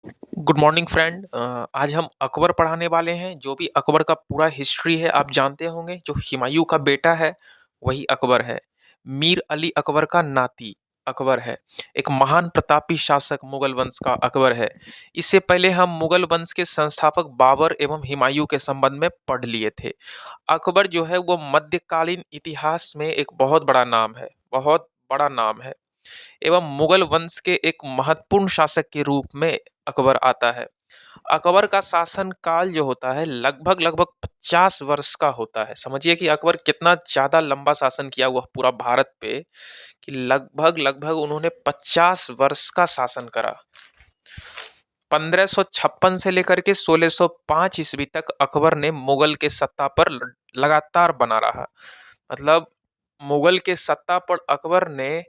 Good morning friend. आज हम अकबर पढ़ाने वाले हैं। जो भी अकबर का पूरा हिस्ट्री है आप जानते होंगे। जो हुमायूं का बेटा है वही अकबर है। मीर अली अकबर का नाती अकबर है। एक महान प्रतापी शासक मुगल वंश का अकबर है। इससे पहले हम मुगल वंश के संस्थापक बाबर एवं हुमायूं के संबंध में पढ़ लिए थे। अकबर जो है वो मध्यकालीन इतिहास में एक बहुत बड़ा नाम है, बहुत बड़ा नाम है एवं मुगल वंश के एक महत्वपूर्ण शासक के रूप में अकबर आता है। अकबर का शासन काल जो होता है लगभग लगभग 50 वर्ष का होता है। समझिए कि अकबर कितना ज्यादा लंबा शासन किया हुआ पूरा भारत पे, कि लगभग लगभग उन्होंने 50 वर्ष का शासन करा। 1556 से लेकर के 1605 ईस्वी तक अकबर ने मुगल के सत्ता पर लगातार बना रहा। मतलब मुगल के सत्ता पर अकबर ने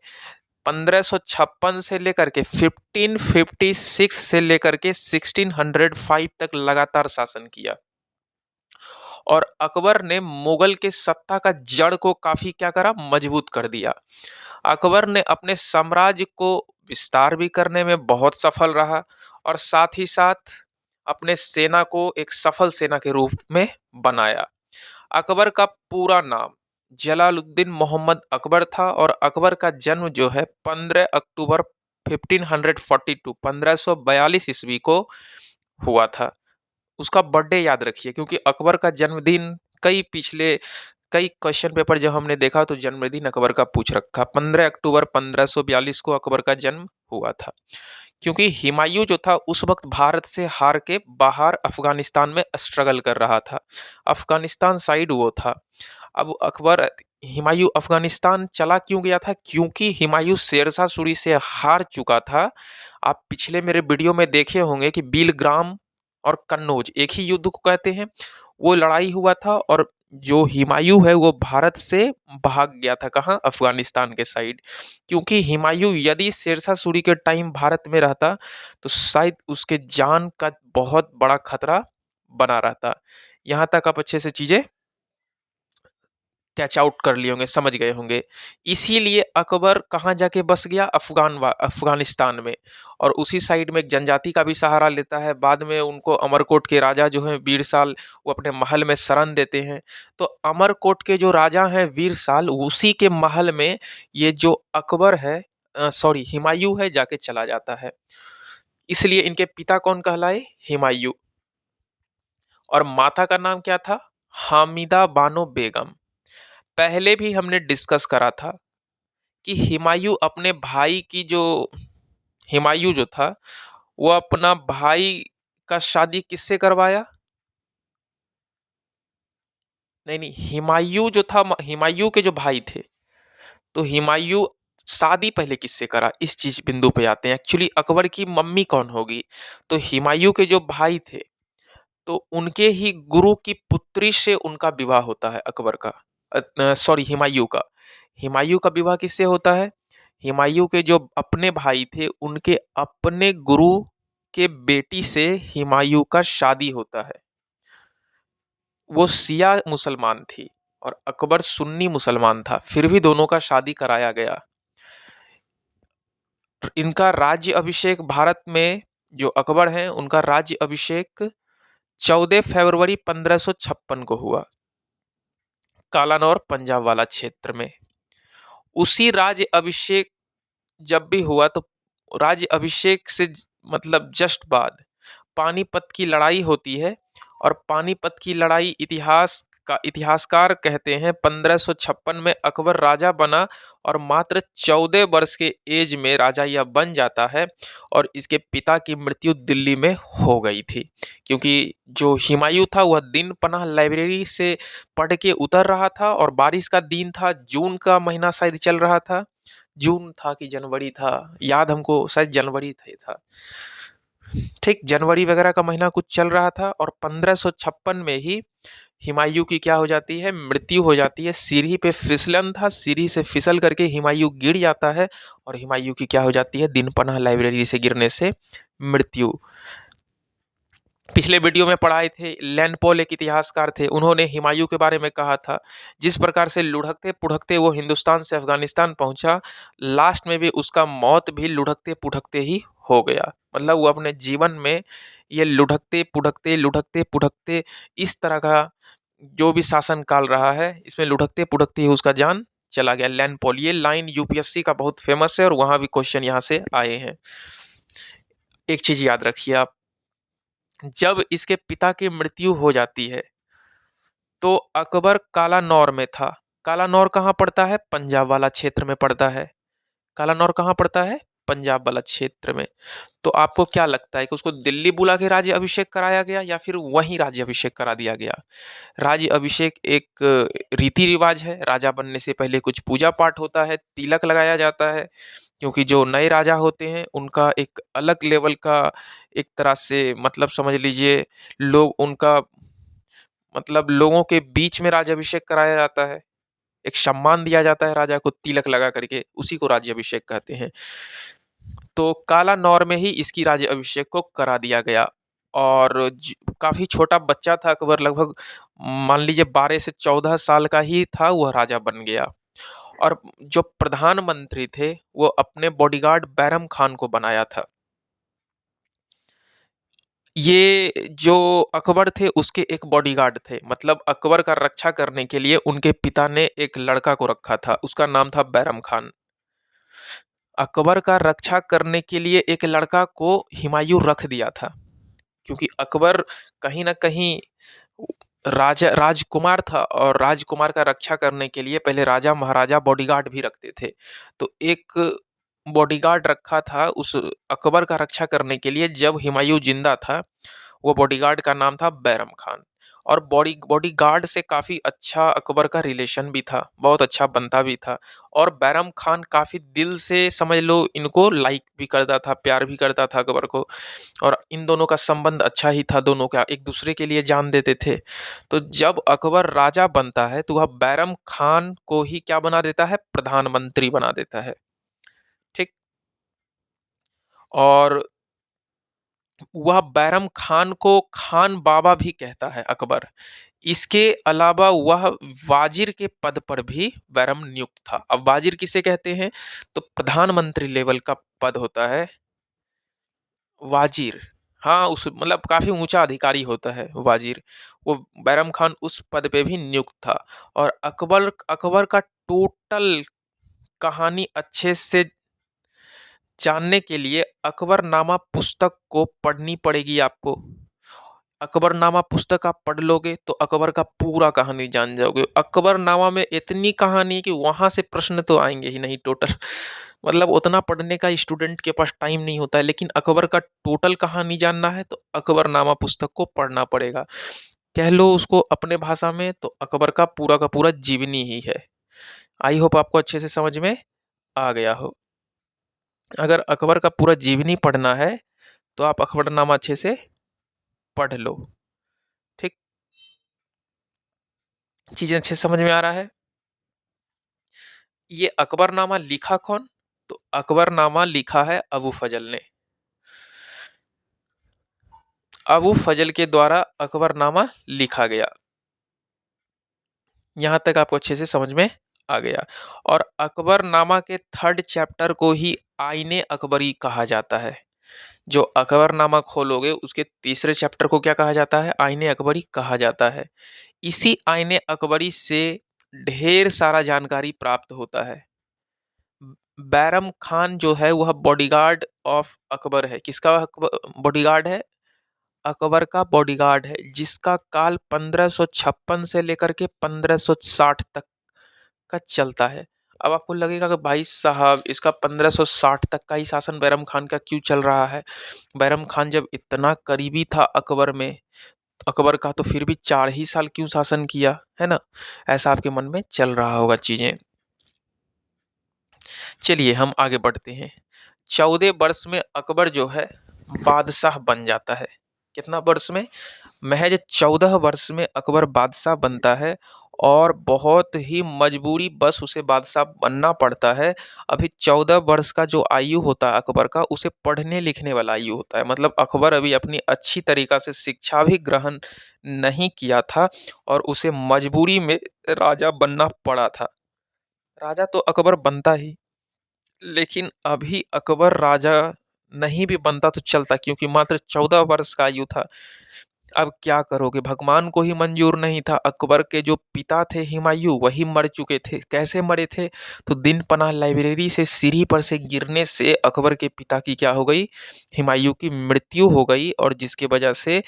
1556 से लेकर के 1556 से लेकर के 1605 तक लगातार शासन किया। और अकबर ने मुगल के सत्ता का जड़ को काफी क्या करा, मजबूत कर दिया। अकबर ने अपने साम्राज्य को विस्तार भी करने में बहुत सफल रहा और साथ ही साथ अपने सेना को एक सफल सेना के रूप में बनाया। अकबर का पूरा नाम जलालुद्दीन मोहम्मद अकबर था और अकबर का जन्म जो है 15 अक्टूबर 1542 ईस्वी को हुआ था। उसका बर्थडे याद रखिए, क्योंकि अकबर का जन्मदिन कई क्वेश्चन पेपर जब हमने देखा तो जन्मदिन अकबर का पूछ रखा। 15 अक्टूबर 1542 को अकबर का जन्म हुआ था। क्योंकि हुमायूं जो था उस वक्त भारत से हार के बाहर अफगानिस्तान में स्ट्रगल कर रहा था। अफगानिस्तान साइड वो था। अब अकबर हुमायूं अफगानिस्तान चला क्यों गया था? क्योंकि हुमायूं शेरशाह सूरी से हार चुका था। आप पिछले मेरे वीडियो में देखे होंगे कि बिलग्राम और कन्नौज एक ही युद्ध को कहते हैं। वो लड़ाई हुआ था और जो हुमायूं है वो भारत से भाग गया था। कहाँ? अफगानिस्तान के साइड। क्योंकि हुमायूं यदि शेरशाह सूरी के टाइम भारत में रहता तो शायद उसके जान का बहुत बड़ा खतरा बना रहता। यहाँ तक आप अच्छे से चीजें कैच आउट कर लिए होंगे, समझ गए होंगे। इसीलिए अकबर कहाँ जाके बस गया? अफगानिस्तान में। और उसी साइड में एक जनजाति का भी सहारा लेता है। बाद में उनको अमरकोट के राजा जो हैं वीरसाल, वो अपने महल में शरण देते हैं। तो अमरकोट के जो राजा हैं वीरसाल, उसी के महल में ये जो अकबर है, सॉरी हुमायूं है, जाके चला जाता है। इसलिए इनके पिता कौन कहलाए? हुमायूं। और माता का नाम क्या था? हामिदा बानो बेगम। पहले भी हमने डिस्कस करा था कि हुमायूं जो था वो अपना भाई का शादी किससे करवाया? नहीं नहीं, हुमायूं जो था, हुमायूं के जो भाई थे, तो हुमायूं शादी पहले किससे करा? इस चीज बिंदु पे आते हैं। एक्चुअली अकबर की मम्मी कौन होगी? तो हुमायूं के जो भाई थे तो उनके ही गुरु की पुत्री से उनका विवाह होता है अकबर का, सॉरी हुमायूं का। हुमायूं का विवाह किससे होता है? हुमायूं के जो अपने भाई थे उनके अपने गुरु के बेटी से हुमायूं का शादी होता है। वो शिया मुसलमान थी और अकबर सुन्नी मुसलमान था, फिर भी दोनों का शादी कराया गया। इनका राज्य अभिषेक भारत में, जो अकबर हैं उनका राज्य अभिषेक 14 फरवरी 1556 को हुआ, कालानौर पंजाब वाला क्षेत्र में। उसी राज्य अभिषेक जब भी हुआ तो राज्य अभिषेक से मतलब जस्ट बाद पानीपत की लड़ाई होती है। और पानीपत की लड़ाई इतिहासकार कहते हैं 1556 में अकबर राजा बना और मात्र 14 वर्ष के एज में राजा यह बन जाता है। और इसके पिता की मृत्यु दिल्ली में हो गई थी, क्योंकि जो हुमायूं था वह दिन पनाह लाइब्रेरी से पढ़ के उतर रहा था और बारिश का दिन था, जून का महीना शायद चल रहा था। जून था कि जनवरी था, याद हमको शायद जनवरी था। ठीक, जनवरी वगैरह का महीना कुछ चल रहा था और 1556 में ही हुमायूं की क्या हो जाती है? मृत्यु हो जाती है। सीढ़ी पे फिसलन था, सीढ़ी से फिसल करके हुमायूं गिर जाता है और हुमायूं की क्या हो जाती है? दिन पनाह लाइब्रेरी से गिरने से मृत्यु। पिछले वीडियो में पढ़ाए थे, लैन पॉल एक इतिहासकार थे, उन्होंने हुमायूं के बारे में कहा था, जिस प्रकार से लुढ़कते-पुढ़कते वो हिंदुस्तान से अफ़गानिस्तान पहुँचा, लास्ट में भी उसका मौत भी लुढ़कते-पुढ़कते ही हो गया। मतलब वो अपने जीवन में ये लुढ़कते-पुढ़कते इस तरह का जो भी शासन काल रहा है, इसमें लुढ़कते-पुढ़कते ही उसका जान चला गया। लैन पॉल, ये लाइन यूपीएससी का बहुत फेमस है और वहाँ भी क्वेश्चन यहाँ से आए हैं। एक चीज़ याद रखिए आप, जब इसके पिता की मृत्यु हो जाती है तो अकबर कालानौर में था। कालानौर कहाँ पड़ता है? पंजाब वाला क्षेत्र में पड़ता है। कालानौर कहाँ पड़ता है? पंजाब वाला क्षेत्र में। तो आपको क्या लगता है कि उसको दिल्ली बुला के राज्य अभिषेक कराया गया या फिर वहीं राज्य अभिषेक करा दिया गया? राज्य अभिषेक एक रीति रिवाज है। राजा बनने से पहले कुछ पूजा पाठ होता है, तिलक लगाया जाता है, क्योंकि जो नए राजा होते हैं उनका एक अलग लेवल का, एक तरह से मतलब समझ लीजिए, लोग उनका मतलब लोगों के बीच में राज्याभिषेक कराया जाता है। एक सम्मान दिया जाता है राजा को तिलक लगा करके, उसी को राज्याभिषेक कहते हैं। तो कालानौर में ही इसकी राज्याभिषेक को करा दिया गया और काफी छोटा बच्चा था अकबर, लगभग मान लीजिए 12 से 14 साल का ही था, वह राजा बन गया। और जो प्रधानमंत्री थे वो अपने बॉडीगार्ड बैरम खान को बनाया था। ये जो अकबर थे उसके एक बॉडीगार्ड थे, मतलब अकबर का रक्षा करने के लिए उनके पिता ने एक लड़का को रखा था, उसका नाम था बैरम खान। अकबर का रक्षा करने के लिए एक लड़का को हुमायूं रख दिया था, क्योंकि अकबर कहीं न कहीं राजा राजकुमार था और राजकुमार का रक्षा करने के लिए पहले राजा महाराजा बॉडीगार्ड भी रखते थे। तो एक बॉडीगार्ड रखा था उस अकबर का रक्षा करने के लिए जब हुमायूं जिंदा था। वो बॉडीगार्ड का नाम था बैरम खान और बॉडीगार्ड से काफ़ी अच्छा अकबर का रिलेशन भी था, बहुत अच्छा बनता भी था। और बैरम खान काफ़ी दिल से समझ लो इनको लाइक भी करता था, प्यार भी करता था अकबर को, और इन दोनों का संबंध अच्छा ही था, दोनों का एक दूसरे के लिए जान देते थे। तो जब अकबर राजा बनता है तो वह बैरम खान को ही क्या बना देता है? प्रधानमंत्री बना देता है। ठीक। और वह बैरम खान को खान बाबा भी कहता है अकबर। इसके अलावा वह वाजिर के पद पर भी बैरम नियुक्त था। अब वाजिर किसे कहते हैं? तो प्रधानमंत्री लेवल का पद होता है वाजिर। हाँ, उस मतलब काफी ऊंचा अधिकारी होता है वाजिर। वो बैरम खान उस पद पे भी नियुक्त था। और अकबर अकबर का टोटल कहानी अच्छे से जानने के लिए अकबरनामा पुस्तक को पढ़नी पड़ेगी आपको। अकबरनामा पुस्तक आप पढ़ लोगे तो अकबर का पूरा कहानी जान जाओगे। अकबरनामा में इतनी कहानी है कि वहां से प्रश्न तो आएंगे ही नहीं टोटल। मतलब उतना पढ़ने का स्टूडेंट के पास टाइम नहीं होता है, लेकिन अकबर का टोटल कहानी जानना है तो अकबरनामा पुस्तक को पढ़ना पड़ेगा। कह लो उसको अपने भाषा में तो अकबर का पूरा जीवनी ही है। आई होप आपको अच्छे से समझ में आ गया हो। अगर अकबर का पूरा जीवनी पढ़ना है तो आप अकबरनामा अच्छे से पढ़ लो। ठीक। चीजें अच्छे से समझ में आ रहा है? ये अकबरनामा लिखा कौन? तो अकबरनामा लिखा है अबू फजल ने। अबू फजल के द्वारा अकबरनामा लिखा गया। यहां तक आपको अच्छे से समझ में आ गया। और अकबरनामा के 3rd चैप्टर को ही आईने अकबरी कहा जाता है। जो अकबरनामा खोलोगे उसके 3रे चैप्टर को क्या कहा जाता है? आईने अकबरी कहा जाता है। इसी आईने अकबरी से ढेर सारा जानकारी प्राप्त होता है। बैरम खान जो है वह बॉडीगार्ड ऑफ अकबर है। किसका बॉडीगार्ड है? अकबर का बॉडीगार्ड है, जिसका काल 1556 से लेकर के 1560 तक का चलता है। अब आपको लगेगा कि भाई साहब इसका 1560 तक का ही शासन बैरम खान का क्यों चल रहा है? बैरम खान जब इतना करीबी था अकबर में, अकबर का, तो फिर भी 4 ही साल क्यों शासन किया, है ना? ऐसा आपके मन में चल रहा होगा चीजें। चलिए हम आगे बढ़ते हैं। 14 वर्ष में अकबर जो है बादशाह बन जाता है। कितना वर्ष में? महज 14 वर्ष में अकबर बादशाह बनता है और बहुत ही मजबूरी बस उसे बादशाह बनना पड़ता है। अभी 14 वर्ष का जो आयु होता है अकबर का, उसे पढ़ने लिखने वाला आयु होता है। मतलब अकबर अभी अपनी अच्छी तरीक़ा से शिक्षा भी ग्रहण नहीं किया था और उसे मजबूरी में राजा बनना पड़ा था। राजा तो अकबर बनता ही, लेकिन अभी अकबर राजा नहीं भी बनता तो चलता, क्योंकि मात्र 14 वर्ष का आयु था। अब क्या करोगे, भगवान को ही मंजूर नहीं था। अकबर के जो पिता थे हुमायूं, वही मर चुके थे। कैसे मरे थे, तो दिन पनाह लाइब्रेरी से सीढ़ी पर से गिरने से अकबर के पिता की क्या हो गई, हुमायूं की मृत्यु हो गई, और जिसकी वजह से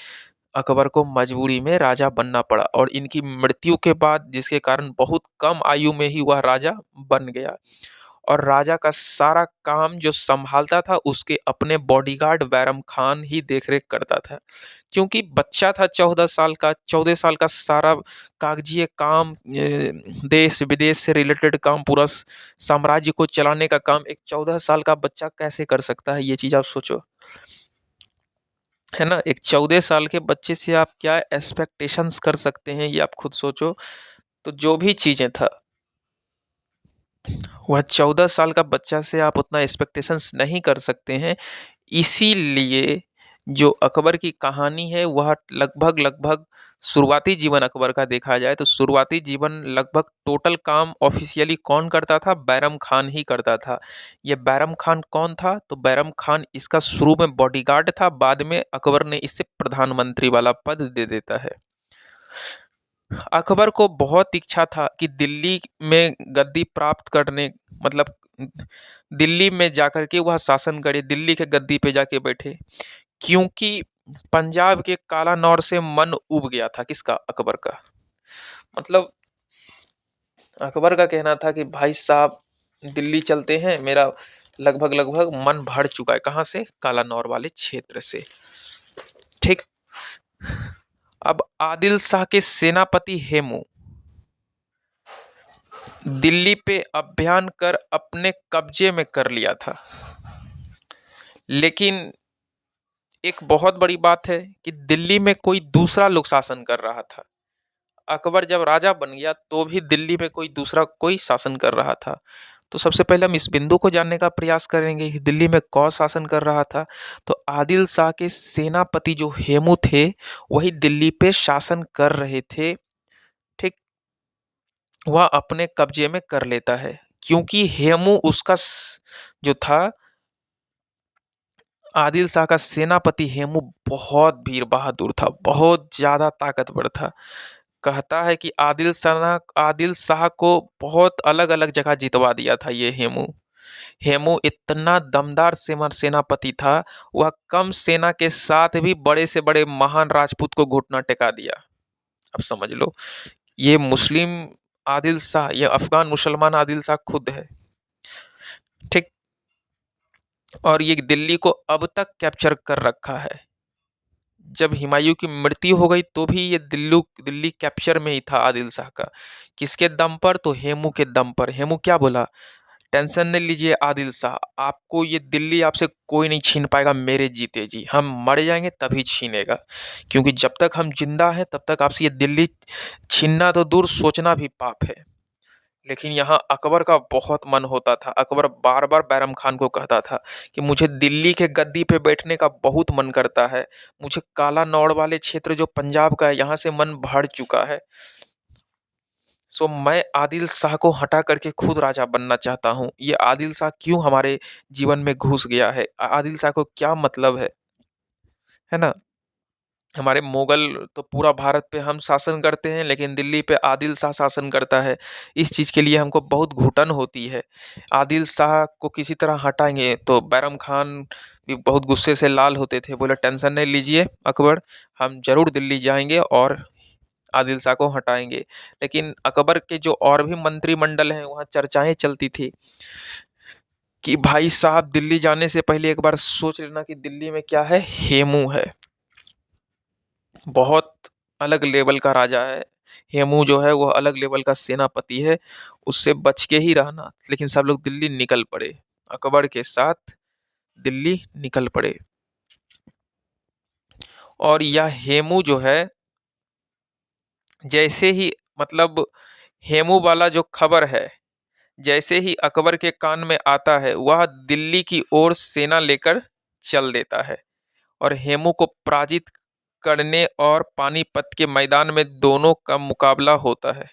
अकबर को मजबूरी में राजा बनना पड़ा। और इनकी मृत्यु के बाद, जिसके कारण बहुत कम आयु में ही वह राजा बन गया, और राजा का सारा काम जो संभालता था उसके अपने बॉडीगार्ड बैरम खान ही देखरेख करता था। क्योंकि बच्चा था 14 साल का, 14 साल का सारा कागजी काम, देश विदेश से रिलेटेड काम, पूरा साम्राज्य को चलाने का काम एक 14 साल का बच्चा कैसे कर सकता है, ये चीज आप सोचो, है ना। एक 14 साल के बच्चे से आप क्या एक्सपेक्टेशंस कर सकते हैं, ये आप खुद सोचो। तो जो भी चीजें था, वह 14 साल का बच्चा से आप उतना एक्सपेक्टेशंस नहीं कर सकते हैं। इसीलिए जो अकबर की कहानी है वह लगभग लगभग शुरुआती जीवन अकबर का देखा जाए तो शुरुआती जीवन लगभग टोटल काम ऑफिशियली कौन करता था, बैरम खान ही करता था। ये बैरम खान कौन था, तो बैरम खान इसका शुरू में बॉडीगार्ड था, बाद में अकबर ने इसे प्रधानमंत्री वाला पद दे देता है। अकबर को बहुत इच्छा था कि दिल्ली में गद्दी प्राप्त करने, मतलब दिल्ली में जाकर के वह शासन करे, दिल्ली के गद्दी पे जाके बैठे, क्योंकि पंजाब के कालानौर से मन उब गया था किसका, अकबर का। मतलब अकबर का कहना था कि भाई साहब दिल्ली चलते हैं, मेरा लगभग लगभग मन भर चुका है, कहाँ से, कालानौर वाले क्षेत्र से। ठीक। अब आदिल शाह के सेनापति हेमू दिल्ली पे अभियान कर अपने कब्जे में कर लिया था, लेकिन एक बहुत बड़ी बात है कि दिल्ली में कोई दूसरा लोग शासन कर रहा था। अकबर जब राजा बन गया तो भी दिल्ली में कोई दूसरा कोई शासन कर रहा था। तो सबसे पहले हम इस बिंदु को जानने का प्रयास करेंगे कि दिल्ली में कौन शासन कर रहा था। तो आदिल शाह के सेनापति जो हेमू थे, वही दिल्ली पे शासन कर रहे थे। ठीक। वह अपने कब्जे में कर लेता है, क्योंकि हेमू उसका जो था, आदिल शाह का सेनापति हेमू बहुत वीर बहादुर था, बहुत ज्यादा ताकतवर था। कहता है कि आदिल शाह को बहुत अलग अलग जगह जितवा दिया था ये हेमू। हेमू इतना दमदार सेनापति था, वह कम सेना के साथ भी बड़े से बड़े महान राजपूत को घुटना टेका दिया। अब समझ लो, ये मुस्लिम आदिल शाह, ये अफगान मुसलमान आदिल शाह खुद है। ठीक। और ये दिल्ली को अब तक कैप्चर कर रखा है। जब हुमायूं की मृत्यु हो गई तो भी ये दिल्ली कैप्चर में ही था आदिल शाह का। किसके दम पर, तो हेमू के दम पर। हेमू क्या बोला, टेंशन नहीं लीजिए आदिल शाह, आपको ये दिल्ली आपसे कोई नहीं छीन पाएगा मेरे जीते जी, हम मर जाएंगे तभी छीनेगा, क्योंकि जब तक हम जिंदा हैं तब तक आपसे ये दिल्ली छीनना तो दूर, सोचना भी पाप है। लेकिन यहाँ अकबर का बहुत मन होता था। अकबर बार बार बैरम खान को कहता था कि मुझे दिल्ली के गद्दी पे बैठने का बहुत मन करता है, मुझे काला नौड़ वाले क्षेत्र जो पंजाब का है यहाँ से मन भर चुका है, सो मैं आदिल शाह को हटा करके खुद राजा बनना चाहता हूँ। ये आदिल शाह क्यों हमारे जीवन में घुस गया है, आदिल शाह को क्या मतलब है ना। हमारे मुगल तो पूरा भारत पे हम शासन करते हैं, लेकिन दिल्ली पे आदिल शाह शासन करता है। इस चीज़ के लिए हमको बहुत घुटन होती है। आदिल शाह को किसी तरह हटाएंगे तो बैरम खान भी बहुत गुस्से से लाल होते थे, बोले टेंशन नहीं लीजिए अकबर, हम जरूर दिल्ली जाएंगे और आदिल शाह को हटाएंगे। लेकिन अकबर के जो और भी मंत्रिमंडल हैं, वहाँ चर्चाएं चलती थी कि भाई साहब दिल्ली जाने से पहले एक बार सोच लेना कि दिल्ली में क्या है, हेमू है, बहुत अलग लेवल का राजा है। हेमू जो है वो अलग लेवल का सेनापति है, उससे बच के ही रहना। लेकिन सब लोग दिल्ली निकल पड़े, अकबर के साथ दिल्ली निकल पड़े। और यह हेमू जो है, जैसे ही मतलब हेमू वाला जो खबर है, जैसे ही अकबर के कान में आता है वह दिल्ली की ओर सेना लेकर चल देता है और हेमू को पराजित करने और पानीपत के मैदान में दोनों का मुकाबला होता है।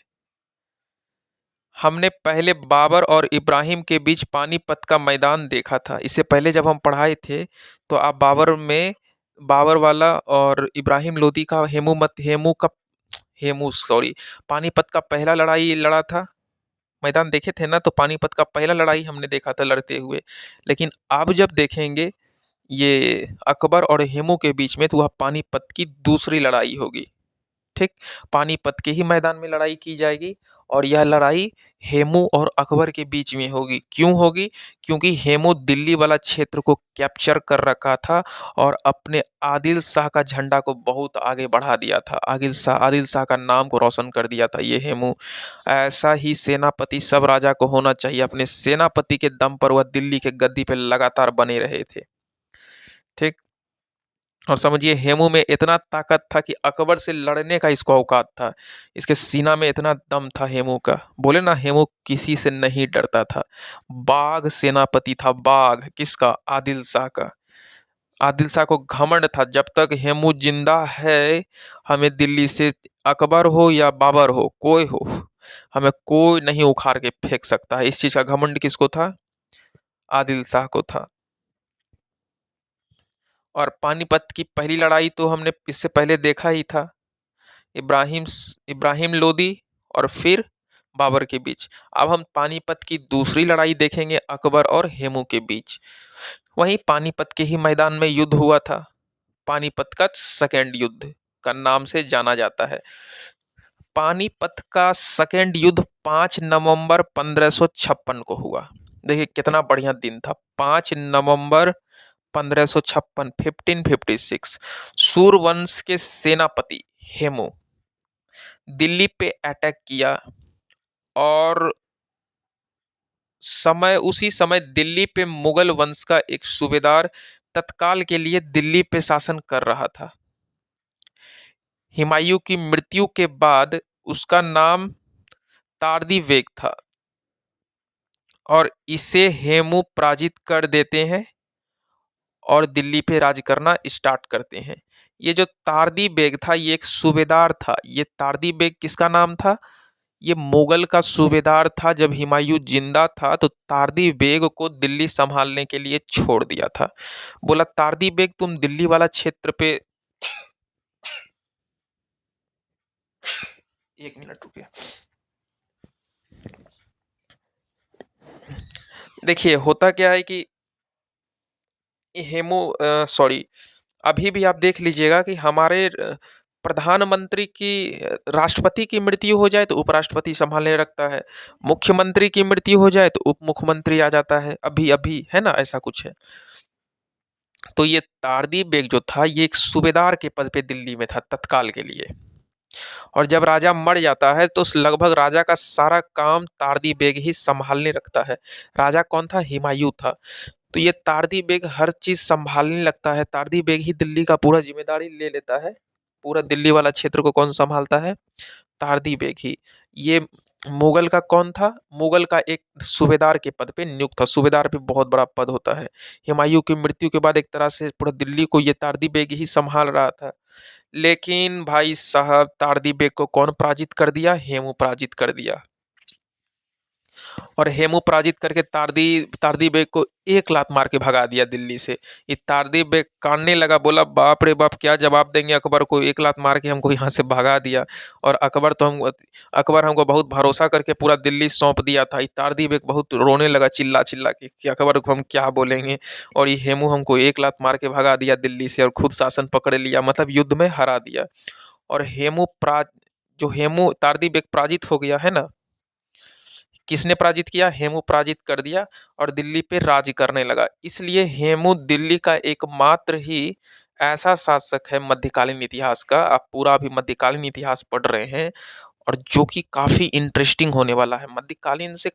हमने पहले बाबर और इब्राहिम के बीच पानीपत का मैदान देखा था। इससे पहले जब हम पढ़ाए थे तो आप बाबर वाला और इब्राहिम लोदी का हेमू सॉरी पानीपत का पहला लड़ाई लड़ा था, मैदान देखे थे ना। तो पानीपत का पहला लड़ाई हमने देखा था लड़ते हुए। लेकिन अब जब देखेंगे ये अकबर और हेमू के बीच में, तो वह पानीपत की दूसरी लड़ाई होगी। ठीक, पानीपत के ही मैदान में लड़ाई की जाएगी और यह लड़ाई हेमू और अकबर के बीच में होगी। क्यों होगी? क्योंकि हेमू दिल्ली वाला क्षेत्र को कैप्चर कर रखा था और अपने आदिल शाह का झंडा को बहुत आगे बढ़ा दिया था। आदिल शाह का नाम को रोशन कर दिया था ये हेमू। ऐसा ही सेनापति सब राजा को होना चाहिए। अपने सेनापति के दम पर वह दिल्ली के गद्दी पे लगातार बने रहे थे। ठीक, और समझिए हेमू में इतना ताकत था कि अकबर से लड़ने का इसको औकात था। इसके सीना में इतना दम था हेमू का। बोले ना, हेमू किसी से नहीं डरता था। बाघ सेनापति था, बाघ। किसका? आदिल शाह का। आदिल शाह को घमंड था, जब तक हेमू जिंदा है हमें दिल्ली से, अकबर हो या बाबर हो, कोई हो, हमें कोई नहीं उखाड़ के फेंक सकता है। इस चीज का घमंड किसको था? आदिल शाह को था। और पानीपत की पहली लड़ाई तो हमने इससे पहले देखा ही था, इब्राहिम इब्राहिम लोदी और फिर बाबर के बीच। अब हम पानीपत की दूसरी लड़ाई देखेंगे, अकबर और हेमू के बीच। वहीं पानीपत के ही मैदान में युद्ध हुआ था। पानीपत का सेकेंड युद्ध का नाम से जाना जाता है। पानीपत का सेकेंड युद्ध 5 नवंबर 1556 को हुआ। देखिए कितना बढ़िया दिन था, 5 नवंबर 1556, 1556। सूर्यवंश के सेनापति हेमू दिल्ली पे अटैक किया और उसी समय दिल्ली पे मुगल वंश का एक सूबेदार तत्काल के लिए दिल्ली पे शासन कर रहा था। हुमायूं की मृत्यु के बाद उसका नाम तारदी बेग था और इसे हेमू पराजित कर देते हैं और दिल्ली पे राज करना स्टार्ट करते हैं। ये जो तारदी बेग था ये एक सूबेदार था। ये तारदी बेग किसका नाम था? ये मुगल का सूबेदार था। जब हुमायूं जिंदा था तो तारदी बेग को दिल्ली संभालने के लिए छोड़ दिया था। बोला तारदी बेग तुम दिल्ली वाला क्षेत्र पे, एक मिनट रुकिए। देखिए होता क्या है कि हेमू सॉरी अभी भी आप देख लीजिएगा कि हमारे प्रधानमंत्री की राष्ट्रपति की मृत्यु हो जाए तो उपराष्ट्रपति संभालने रखता है, मुख्यमंत्री की मृत्यु हो जाए तो उप मुख्यमंत्री आ जाता है। अभी अभी है ना, ऐसा कुछ है। तो ये तारदी बेग जो था ये एक सूबेदार के पद पे दिल्ली में था तत्काल के लिए। और जब राजा मर जाता है तो लगभग राजा का सारा काम तारदी बेग ही संभालने रखता है। राजा कौन था? हुमायूं था। तो ये तारदी बेग हर चीज संभालने लगता है। तारदी बेग ही दिल्ली का पूरा जिम्मेदारी ले लेता है। पूरा दिल्ली वाला क्षेत्र को कौन संभालता है? तारदी बेग ही। ये मुगल का कौन था? मुगल का एक सूबेदार के पद पे नियुक्त था। सूबेदार भी बहुत बड़ा पद होता है। हुमायूं की मृत्यु के बाद एक तरह से पूरा दिल्ली को ये तारदी बेग ही संभाल रहा था। लेकिन भाई साहब तारदी बेग को कौन पराजित कर दिया? हेमू पराजित कर दिया। और हेमू पराजित करके तारदी बेग को एक लात मार के भगा दिया दिल्ली से। ये तारदी बेग कानने लगा, बोला बाप रे बाप क्या जवाब देंगे अकबर को, एक लात मार के हमको यहाँ से भगा दिया। और अकबर हमको बहुत भरोसा करके पूरा दिल्ली सौंप दिया था। ये तारदी बेग बहुत रोने लगा चिल्ला चिल्ला के कि अकबर को हम क्या बोलेंगे, और ये हेमू हमको एक लात मार के भगा दिया दिल्ली से और खुद शासन पकड़ लिया, मतलब युद्ध में हरा दिया। और हेमू तारदी बेग पराजित हो गया है ना। किसने पराजित किया? हेमू पराजित कर दिया और दिल्ली पे राज करने लगा। इसलिए हेमू दिल्ली का एकमात्र ही ऐसा शासक है मध्यकालीन इतिहास का, आप पूरा अभी मध्यकालीन इतिहास पढ़ रहे हैं, और जो कि काफी इंटरेस्टिंग होने वाला है। मध्यकालीन से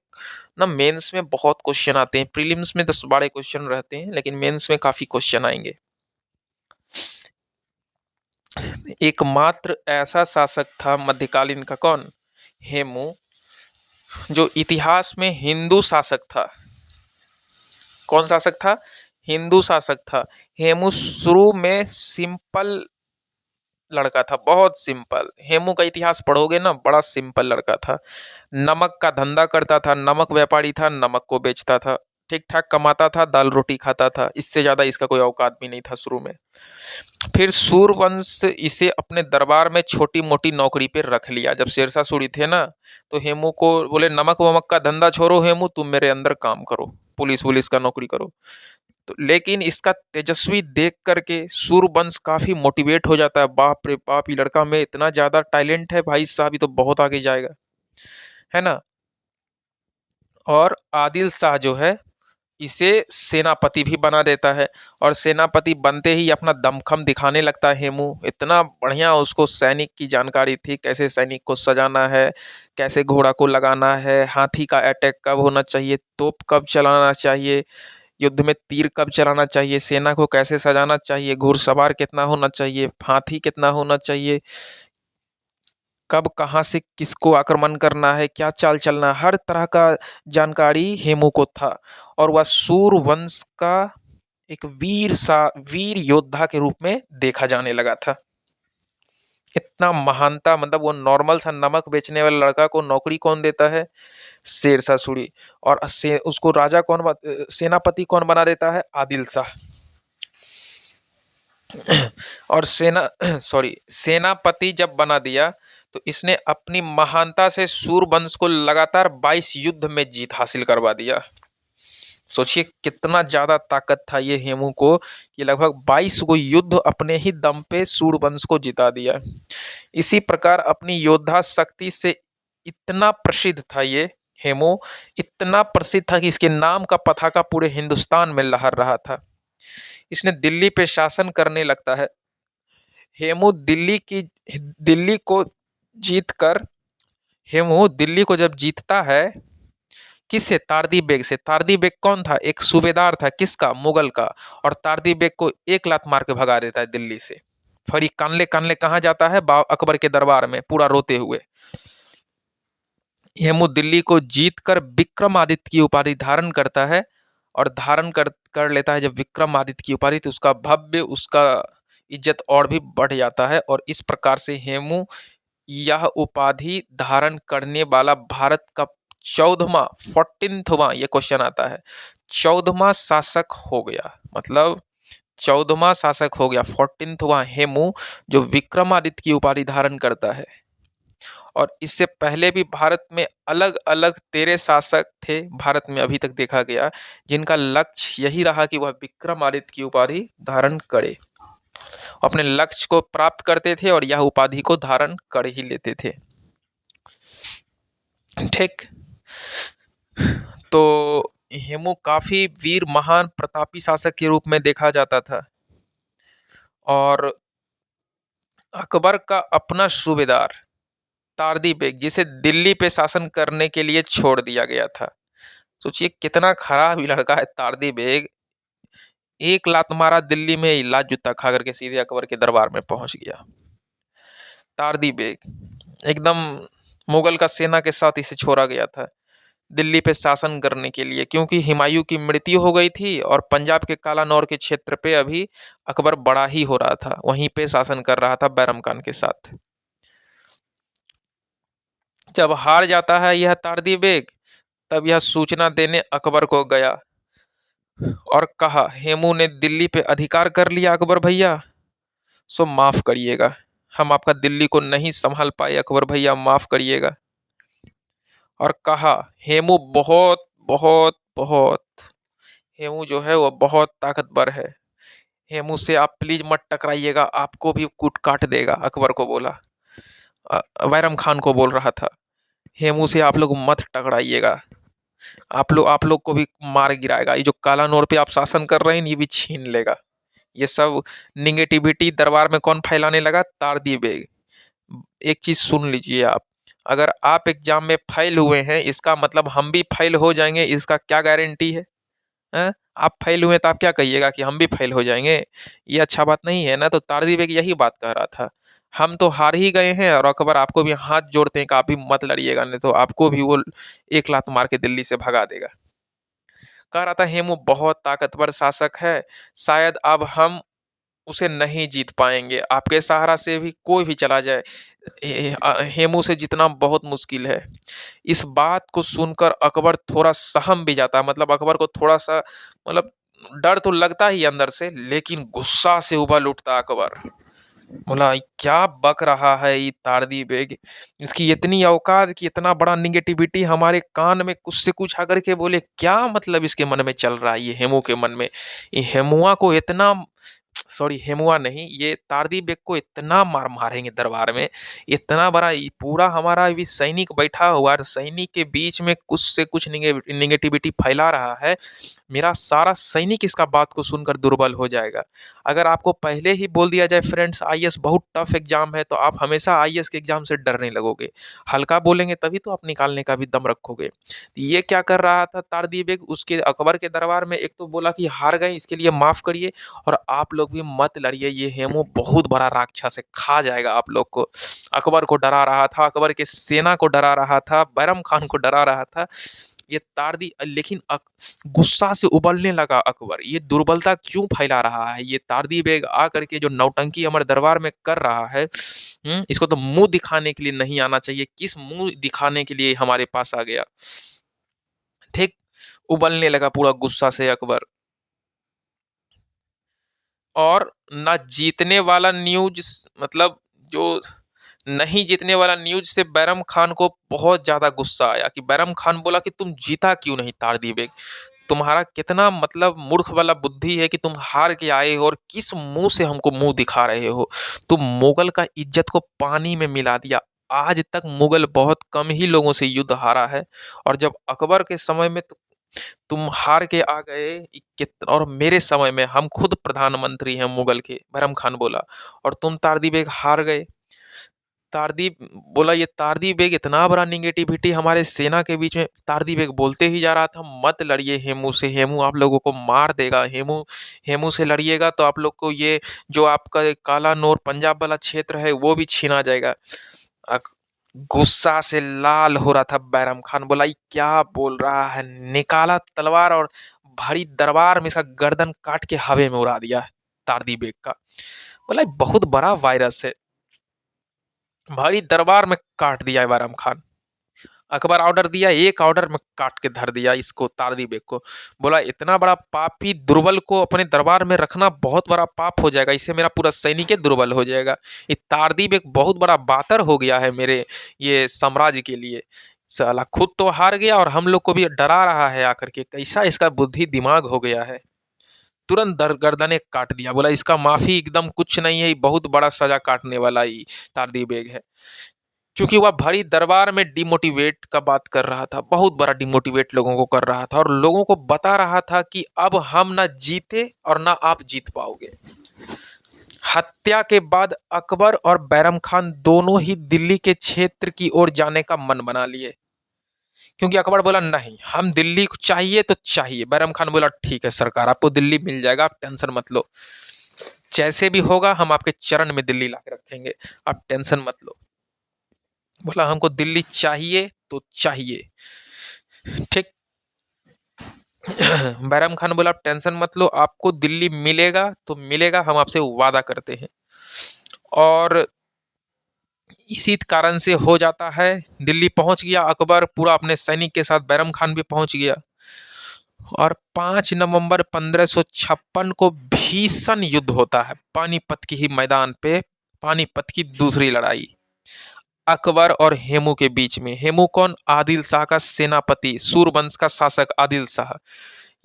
ना मेंस में बहुत क्वेश्चन आते हैं, प्रीलिम्स में 10-12 क्वेश्चन रहते हैं, लेकिन मेंस में काफी क्वेश्चन आएंगे। एकमात्र ऐसा शासक था मध्यकालीन का, कौन? हेमू जो इतिहास में हिंदू शासक था, कौन शासक था? हिंदू शासक था। हेमू शुरू में सिंपल लड़का था, बहुत सिंपल। हेमू का इतिहास पढ़ोगे ना, बड़ा सिंपल लड़का था। नमक का धंधा करता था, नमक व्यापारी था, नमक को बेचता था, ठीक ठाक कमाता था, दाल रोटी खाता था, इससे ज्यादा इसका कोई औकात भी नहीं था शुरू में। फिर सूर्यवंश इसे अपने दरबार में छोटी मोटी नौकरी पे रख लिया। जब शेरशाह सूरी थे ना, तो हेमू को बोले नमक वमक का धंधा छोड़ो हेमू, तुम मेरे अंदर काम करो, पुलिस वुलिस का नौकरी करो। तो लेकिन इसका तेजस्वी देख करके सूर्यवंश काफी मोटिवेट हो जाता है, बाप रे बाप, ये लड़का में इतना ज्यादा टैलेंट है, भाई साहब ये तो बहुत आगे जाएगा, है ना। और आदिल शाह जो है, इसे सेनापति भी बना देता है। और सेनापति बनते ही अपना दमखम दिखाने लगता है हेमू। इतना बढ़िया उसको सैनिक की जानकारी थी, कैसे सैनिक को सजाना है, कैसे घोड़ा को लगाना है, हाथी का अटैक कब होना चाहिए, तोप कब चलाना चाहिए, युद्ध में तीर कब चलाना चाहिए, सेना को कैसे सजाना चाहिए, घुड़सवार कितना होना चाहिए, हाथी कितना होना चाहिए, कब कहाँ से किसको आक्रमण करना है, क्या चाल चलना है, हर तरह का जानकारी हेमू को था। और वह सूर्यवंश का एक वीर योद्धा के रूप में देखा जाने लगा था। इतना महानता, मतलब वो नॉर्मल सा नमक बेचने वाला लड़का को नौकरी कौन देता है? शेरशाह सूरी। और उसको राजा सेनापति कौन बना देता है? आदिल शाह। और सेनापति जब बना दिया, तो इसने अपनी महानता से सूर्यवंश को लगातार 22 युद्ध में जीत हासिल करवा दिया। सोचिए कितना ज्यादा ताकत था ये हेमू को, ये लगभग 22 गो युद्ध अपने ही दम पे सूर्यवंश को जिता दिया। इसी प्रकार अपनी योद्धा शक्ति से इतना प्रसिद्ध था ये हेमू, इतना प्रसिद्ध था कि इसके नाम का पताका पूरे हिंदुस्तान में लहर रहा था। इसने दिल्ली पे शासन करने लगता है। हेमू दिल्ली को जीत कर हेमू दिल्ली को जब जीतता है, किससे? तारदी बेग से। तारदी बेग कौन था? एक सूबेदार था, किसका? मुगल का। और तारदी बेग को एक लात मार के भगा देता है दिल्ली से। फिर कानले कानले कहाँ जाता है? अकबर के दरबार में, पूरा रोते हुए। हेमू दिल्ली को जीतकर विक्रमादित्य की उपाधि धारण करता है। और धारण कर लेता है जब विक्रमादित्य की उपाधि, तो उसका भव्य, उसका इज्जत और भी बढ़ जाता है। और इस प्रकार से हेमू यह उपाधि धारण करने वाला भारत का 14वां, ये क्वेश्चन आता है, 14वां शासक हो गया। मतलब 14वां शासक हो गया, 14वां हेमू, जो विक्रमादित्य की उपाधि धारण करता है। और इससे पहले भी भारत में अलग अलग 13 शासक थे, भारत में अभी तक देखा गया, जिनका लक्ष्य यही रहा कि वह विक्रमादित्य की उपाधि धारण करे, अपने लक्ष्य को प्राप्त करते थे और यह उपाधि को धारण कर ही लेते थे। ठीक। तो हेमू काफी वीर, महान, प्रतापी शासक के रूप में देखा जाता था। और अकबर का अपना सूबेदार तारदी बेग, जिसे दिल्ली पे शासन करने के लिए छोड़ दिया गया था। सोचिए कितना खराब लड़का है तारदी बेग। एक लात मारा दिल्ली में, लात जूता खा करके सीधे अकबर के दरबार में पहुंच गया। तारदी बेग एकदम मुगल का सेना के साथ इसे छोड़ा गया था दिल्ली पे शासन करने के लिए, क्योंकि हुमायूं की मृत्यु हो गई थी और पंजाब के कालानौर के क्षेत्र पे अभी अकबर बड़ा ही हो रहा था, वहीं पे शासन कर रहा था बैरम खान के साथ। जब हार जाता है यह तारदी बेग, तब यह सूचना देने अकबर को गया और कहा, हेमू ने दिल्ली पे अधिकार कर लिया अकबर भैया, सो माफ करिएगा, हम आपका दिल्ली को नहीं संभाल पाए अकबर भैया, माफ करिएगा। और कहा, हेमू बहुत बहुत बहुत, हेमू जो है वो बहुत ताकतवर है, हेमू से आप प्लीज मत टकराइएगा, आपको भी कूट काट देगा, अकबर को बोला। बैरम खान को बोल रहा था, हेमू से आप लोग मत टकराइएगा, आप लोग को भी मार गिराएगा, ये जो काला नोर पे आप शासन कर रहे हैं ये भी छीन लेगा। ये सब निगेटिविटी दरबार में कौन फैलाने लगा? तारदी बेग। एक चीज सुन लीजिए आप, अगर आप एग्जाम में फेल हुए हैं, इसका मतलब हम भी फेल हो जाएंगे, इसका क्या गारंटी है? आप फेल हुए तो आप क्या कहिएगा कि हम भी फेल हो जाएँगे? ये अच्छा बात नहीं है ना। तो तारदी बेग यही बात कह रहा था। हम तो हार ही गए हैं और अकबर आपको भी हाथ जोड़ते हैं कि आप भी मत लड़िएगा, नहीं तो आपको भी वो एक लात मार के दिल्ली से भगा देगा। कह रहा था हेमू बहुत ताकतवर शासक है, शायद अब हम उसे नहीं जीत पाएँगे। आपके सहारा से भी कोई भी चला जाए, हेमू से जीतना बहुत मुश्किल है। इस बात को सुनकर अकबर थोड़ा सहम भी जाता है, मतलब अकबर को थोड़ा-सा मतलब डर तो लगता ही है अंदर से, लेकिन गुस्सा से उबल उठता अकबर। बोला क्या बक रहा है ये तारदी बेग, इसकी इतनी औकात कि इतना बड़ा निगेटिविटी हमारे कान में कुछ से कुछ आकर के बोले, क्या मतलब इसके मन में चल रहा है ये हेमू के मन में। ये हेमुआ को इतना, सॉरी हेमुआ नहीं, ये तारदी बेग को इतना मार मारेंगे दरबार में, इतना बड़ा पूरा हमारा भी सैनिक बैठा हुआ है, सैनिक के बीच में कुछ से कुछ निगेटिविटी फैला रहा है, मेरा सारा सैनिक इसका बात को सुनकर दुर्बल हो जाएगा। अगर आपको पहले ही बोल दिया जाए फ्रेंड्स आईएएस बहुत टफ एग्जाम है, तो आप हमेशा आईएएस के एग्जाम से डरने लगोगे। हल्का बोलेंगे तभी तो आप निकालने का भी दम रखोगे। ये क्या कर रहा था तारदी बेग, उसके अकबर के दरबार में एक तो बोला कि हार गए इसके लिए माफ करिए, और आप लोग भी मत लड़िए, ये हेमू बहुत बड़ा राक्षस है, खा जाएगा आप लोग को। अकबर को डरा रहा था, अकबर के सेना को डरा रहा था, बैरम खान को डरा रहा था। ये तारदी लेकिन गुस्सा से उबलने लगा अकबर, ये दुर्बलता क्यों फैला रहा है, ये तारदी बेग आकर के जो नौटंकी हमारे दरबार में कर रहा है, इसको तो मुंह दिखाने के लिए नहीं आना चाहिए, किस मुंह दिखाने के लिए हमारे पास आ गया। ठीक, उबलने लगा पूरा गुस्सा से अकबर। और ना जीतने वाला न्यूज, मतलब जो नहीं जीतने वाला न्यूज से बैरम खान को बहुत ज्यादा गुस्सा आया, कि बैरम खान बोला कि तुम जीता क्यों नहीं तारदी बेग, तुम्हारा कितना मतलब मूर्ख वाला बुद्धि है कि तुम हार के आए हो और किस मुंह से हमको मुंह दिखा रहे हो। तुम मुगल का इज्जत को पानी में मिला दिया। आज तक मुगल बहुत कम ही लोगों से युद्ध हारा है, और जब अकबर के समय में तुम हार के आ गए, और मेरे समय में हम खुद प्रधानमंत्री हैं मुगल के, बहरम खान बोला, और तुम तारदी बेग हार गए। तारदी बोला ये तारदी बेग इतना बड़ा निगेटिविटी हमारे सेना के बीच में, तारदी बेग बोलते ही जा रहा था मत लड़िए हेमू से, हेमू आप लोगों को मार देगा, हेमू हेमू से लड़िएगा तो आप लोग को ये जो आपका काला नूर पंजाब वाला क्षेत्र है वो भी छीना जाएगा। अक- गुस्सा से लाल हो रहा था बैरम खान, बोला ये क्या बोल रहा है, निकाला तलवार और भारी दरबार में इसका गर्दन काट के हवा में उड़ा दिया तारदी बेग का। बोला ये बहुत बड़ा वायरस है, भारी दरबार में काट दिया है बैरम खान। अकबर ऑर्डर दिया, एक ऑर्डर में काट के धर दिया इसको तारदी बेग को। बोला इतना बड़ा पापी दुर्बल को अपने दरबार में रखना बहुत बड़ा पाप हो जाएगा, इससे मेरा पूरा सैनिक दुर्बल हो जाएगा। ये तारदी बेग बहुत बड़ा बातर हो गया है मेरे ये साम्राज्य के लिए। साला खुद तो हार गया और हम लोग को भी डरा रहा है आकर के, कैसा इसका बुद्धि दिमाग हो गया है। तुरंत दर गर्दने काट दिया, बोला इसका माफी एकदम कुछ नहीं है, ये बहुत बड़ा सजा काटने वाला ही तारदी बेग है। क्योंकि वह भारी दरबार में डिमोटिवेट का बात कर रहा था, बहुत बड़ा डिमोटिवेट लोगों को कर रहा था, और लोगों को बता रहा था कि अब हम ना जीते और ना आप जीत पाओगे। हत्या के बाद अकबर और बैरम खान दोनों ही दिल्ली के क्षेत्र की ओर जाने का मन बना लिए, क्योंकि अकबर बोला नहीं हम दिल्ली को चाहिए तो चाहिए, बैरम खान बोला ठीक है सरकार आपको दिल्ली मिल जाएगा, आप टेंशन मत लो, जैसे भी होगा हम आपके चरण में दिल्ली ला के रखेंगे, आप टेंशन मत लो। बोला हमको दिल्ली चाहिए तो चाहिए। ठीक। बैरम खान बोला आप टेंशन मत लो, आपको दिल्ली मिलेगा तो मिलेगा, हम आपसे वादा करते हैं। और इसी कारण से हो जाता है, दिल्ली पहुंच गया अकबर पूरा अपने सैनिक के साथ, बैरम खान भी पहुंच गया, और 5 नवंबर 1556 को भीषण युद्ध होता है पानीपत की ही मैदान पे, पानीपत की दूसरी लड़ाई अकबर और हेमू के बीच में। हेमू कौन, आदिल शाह का सेनापति, सूरवंश का शासक आदिल शाह,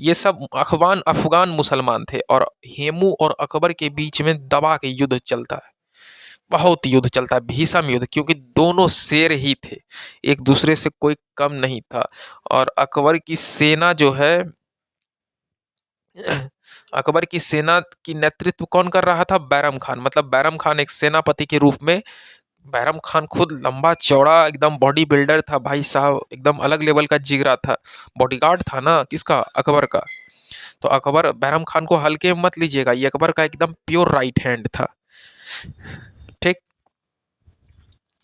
ये सब अफगान अफगान मुसलमान थे, और हेमू और अकबर के बीच में दबा के युद्ध चलता है, बहुत युद्ध चलता है, भीषण युद्ध, क्योंकि दोनों शेर ही थे, एक दूसरे से कोई कम नहीं था। और अकबर की सेना जो है, अकबर की सेना की नेतृत्व कौन कर रहा था, बैरम खान, मतलब बैरम खान एक सेनापति के रूप में, बैरम खान खुद लंबा चौड़ा एकदम बॉडी बिल्डर था भाई साहब, एकदम अलग लेवल का जिगरा था, बॉडीगार्ड था ना किसका, अकबर का। तो अकबर बैरम खान को हल्के में मत लीजिएगा, ये अकबर का एकदम प्योर राइट हैंड था। ठीक।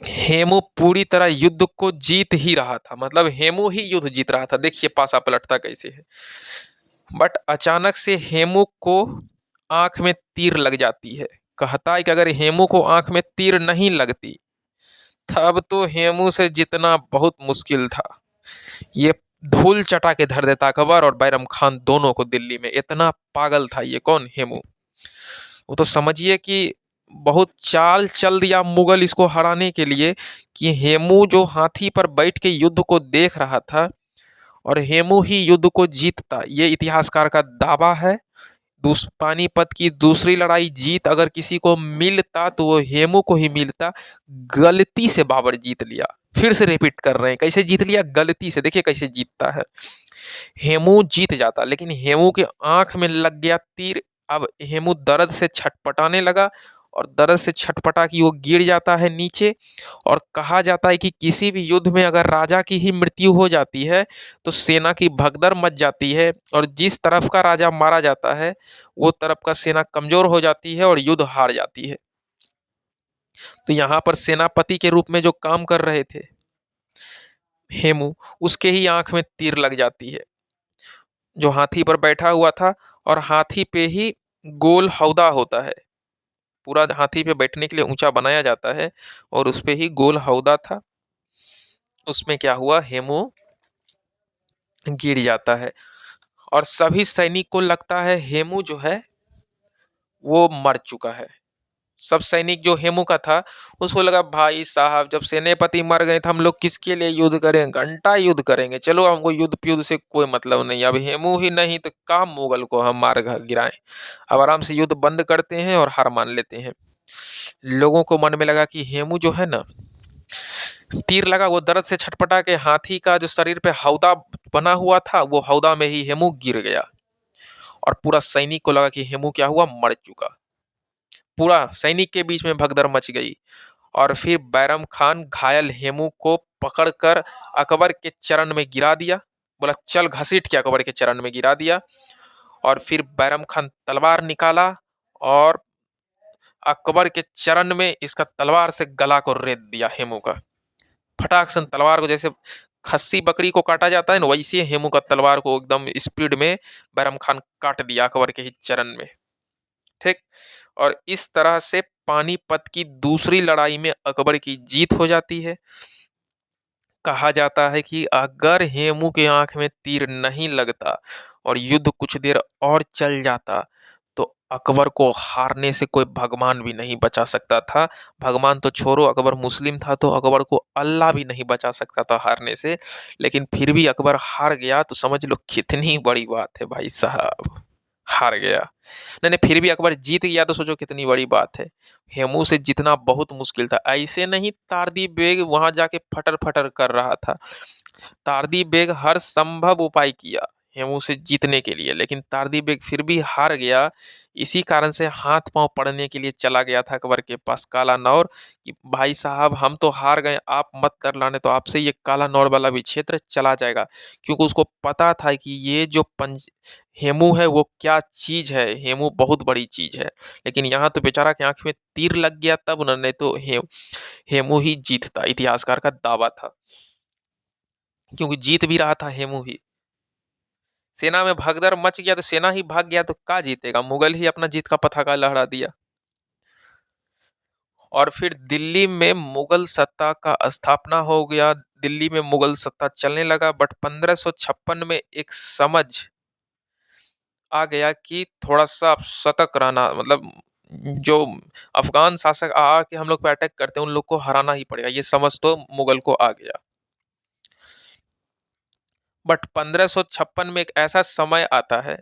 हेमू पूरी तरह युद्ध को जीत ही रहा था, मतलब हेमू ही युद्ध जीत रहा था। देखिए पासा पलटता कैसे है। बट अचानक से हेमू को आंख में तीर लग जाती है। कहता है कि अगर हेमू को आंख में तीर नहीं लगती तब तो हेमू से जितना बहुत मुश्किल था। ये धूल चटा के धर देता अकबर और बैरम खान दोनों को दिल्ली में। इतना पागल था ये कौन, हेमू। वो तो समझिए कि बहुत चाल चल दिया मुगल इसको हराने के लिए, कि हेमू जो हाथी पर बैठ के युद्ध को देख रहा था और हेमू ही युद्ध को जीतता, ये इतिहासकार का दावा है। पानीपत की दूसरी लड़ाई जीत अगर किसी को मिलता तो वो हेमू को ही मिलता। गलती से बाबर जीत लिया। फिर से रिपीट कर रहे हैं, कैसे जीत लिया, गलती से। देखिए कैसे जीतता है। हेमू जीत जाता, लेकिन हेमू के आंख में लग गया तीर। अब हेमू दर्द से छटपटाने लगा और दर्द से छटपटा कि वो गिर जाता है नीचे। और कहा जाता है कि किसी भी युद्ध में अगर राजा की ही मृत्यु हो जाती है तो सेना की भगदड़ मच जाती है, और जिस तरफ का राजा मारा जाता है वो तरफ का सेना कमजोर हो जाती है और युद्ध हार जाती है। तो यहाँ पर सेनापति के रूप में जो काम कर रहे थे हेमू, उसके ही आंख में तीर लग जाती है, जो हाथी पर बैठा हुआ था। और हाथी पे ही गोल हौदा होता है, पूरा हाथी पे बैठने के लिए ऊंचा बनाया जाता है और उस पे ही गोल हौदा था। उसमें क्या हुआ, हेमू गिर जाता है और सभी सैनिक को लगता है हेमू जो है वो मर चुका है। सब सैनिक जो हेमू का था उसको लगा भाई साहब जब सेनापति मर गए तो हम लोग किसके लिए युद्ध करें, घंटा युद्ध करेंगे, चलो हमको युद्ध युद्ध से कोई मतलब नहीं, अब हेमू ही नहीं तो काम मुगल को हम मार गिराएं। अब आराम से युद्ध बंद करते हैं और हार मान लेते हैं। लोगों को मन में लगा कि हेमू जो है ना, तीर लगा, वो दर्द से छटपटा के हाथी का जो शरीर पे हौदा बना हुआ था वो हौदा में ही हेमू गिर गया। और पूरा सैनिक को लगा कि हेमू क्या हुआ, मर चुका। पूरा सैनिक के बीच में भगदड़ मच गई। और फिर बैरम खान घायल हेमू को पकड़कर अकबर के चरण में गिरा दिया। बोला चल, घसीट के अकबर के चरण में गिरा दिया। और फिर बैरम खान तलवार निकाला और अकबर के चरण में इसका तलवार से गला को रेत दिया हेमू का। फटाक से तलवार को, जैसे खस्सी बकरी को काटा जाता है ना, वैसे हेमू का तलवार को एकदम स्पीड में बैरम खान काट दिया अकबर के ही चरण में। ठीक। और इस तरह से पानीपत की दूसरी लड़ाई में अकबर की जीत हो जाती है। कहा जाता है कि अगर हेमू के आंख में तीर नहीं लगता और युद्ध कुछ देर और चल जाता तो अकबर को हारने से कोई भगवान भी नहीं बचा सकता था। भगवान तो छोड़ो, अकबर मुस्लिम था तो अकबर को अल्लाह भी नहीं बचा सकता था हारने से। लेकिन फिर भी अकबर हार गया तो समझ लो कितनी बड़ी बात है भाई साहब, हार गया। नहीं नहीं, फिर भी अकबर जीत गया तो सोचो कितनी बड़ी बात है। हेमू से जीतना बहुत मुश्किल था। ऐसे नहीं तारदी बेग वहां जाके फटर फटर कर रहा था। तारदी बेग हर संभव उपाय किया हेमू से जीतने के लिए, लेकिन तारदी बेग फिर भी हार गया। इसी कारण से हाथ पांव पड़ने के लिए चला गया था अकबर के पास काला नौर, कि भाई साहब हम तो हार गए, आप मत कर लाने तो आपसे ये काला नौर वाला भी क्षेत्र चला जाएगा। क्योंकि उसको पता था कि ये जो हेमू है वो क्या चीज है, हेमू बहुत बड़ी चीज है। लेकिन यहाँ तो बेचारा की आंख में तीर लग गया तब उन्होंने तो हेमू ही जीतता, इतिहासकार का दावा था। क्योंकि जीत भी रहा था हेमू ही। सेना में भगदड़ मच गया तो सेना ही भाग गया तो का जीतेगा, मुगल ही अपना जीत का पताका लहरा दिया। और फिर दिल्ली में मुगल सत्ता का स्थापना हो गया। दिल्ली में मुगल सत्ता चलने लगा। बट 1556 में एक समझ आ गया कि थोड़ा सा सतर्क रहना, मतलब जो अफगान शासक आ के हम लोग पे अटैक करते हैं उन लोग को हराना ही पड़ेगा, ये समझ तो मुगल को आ गया। बट 1556 में एक ऐसा समय आता है,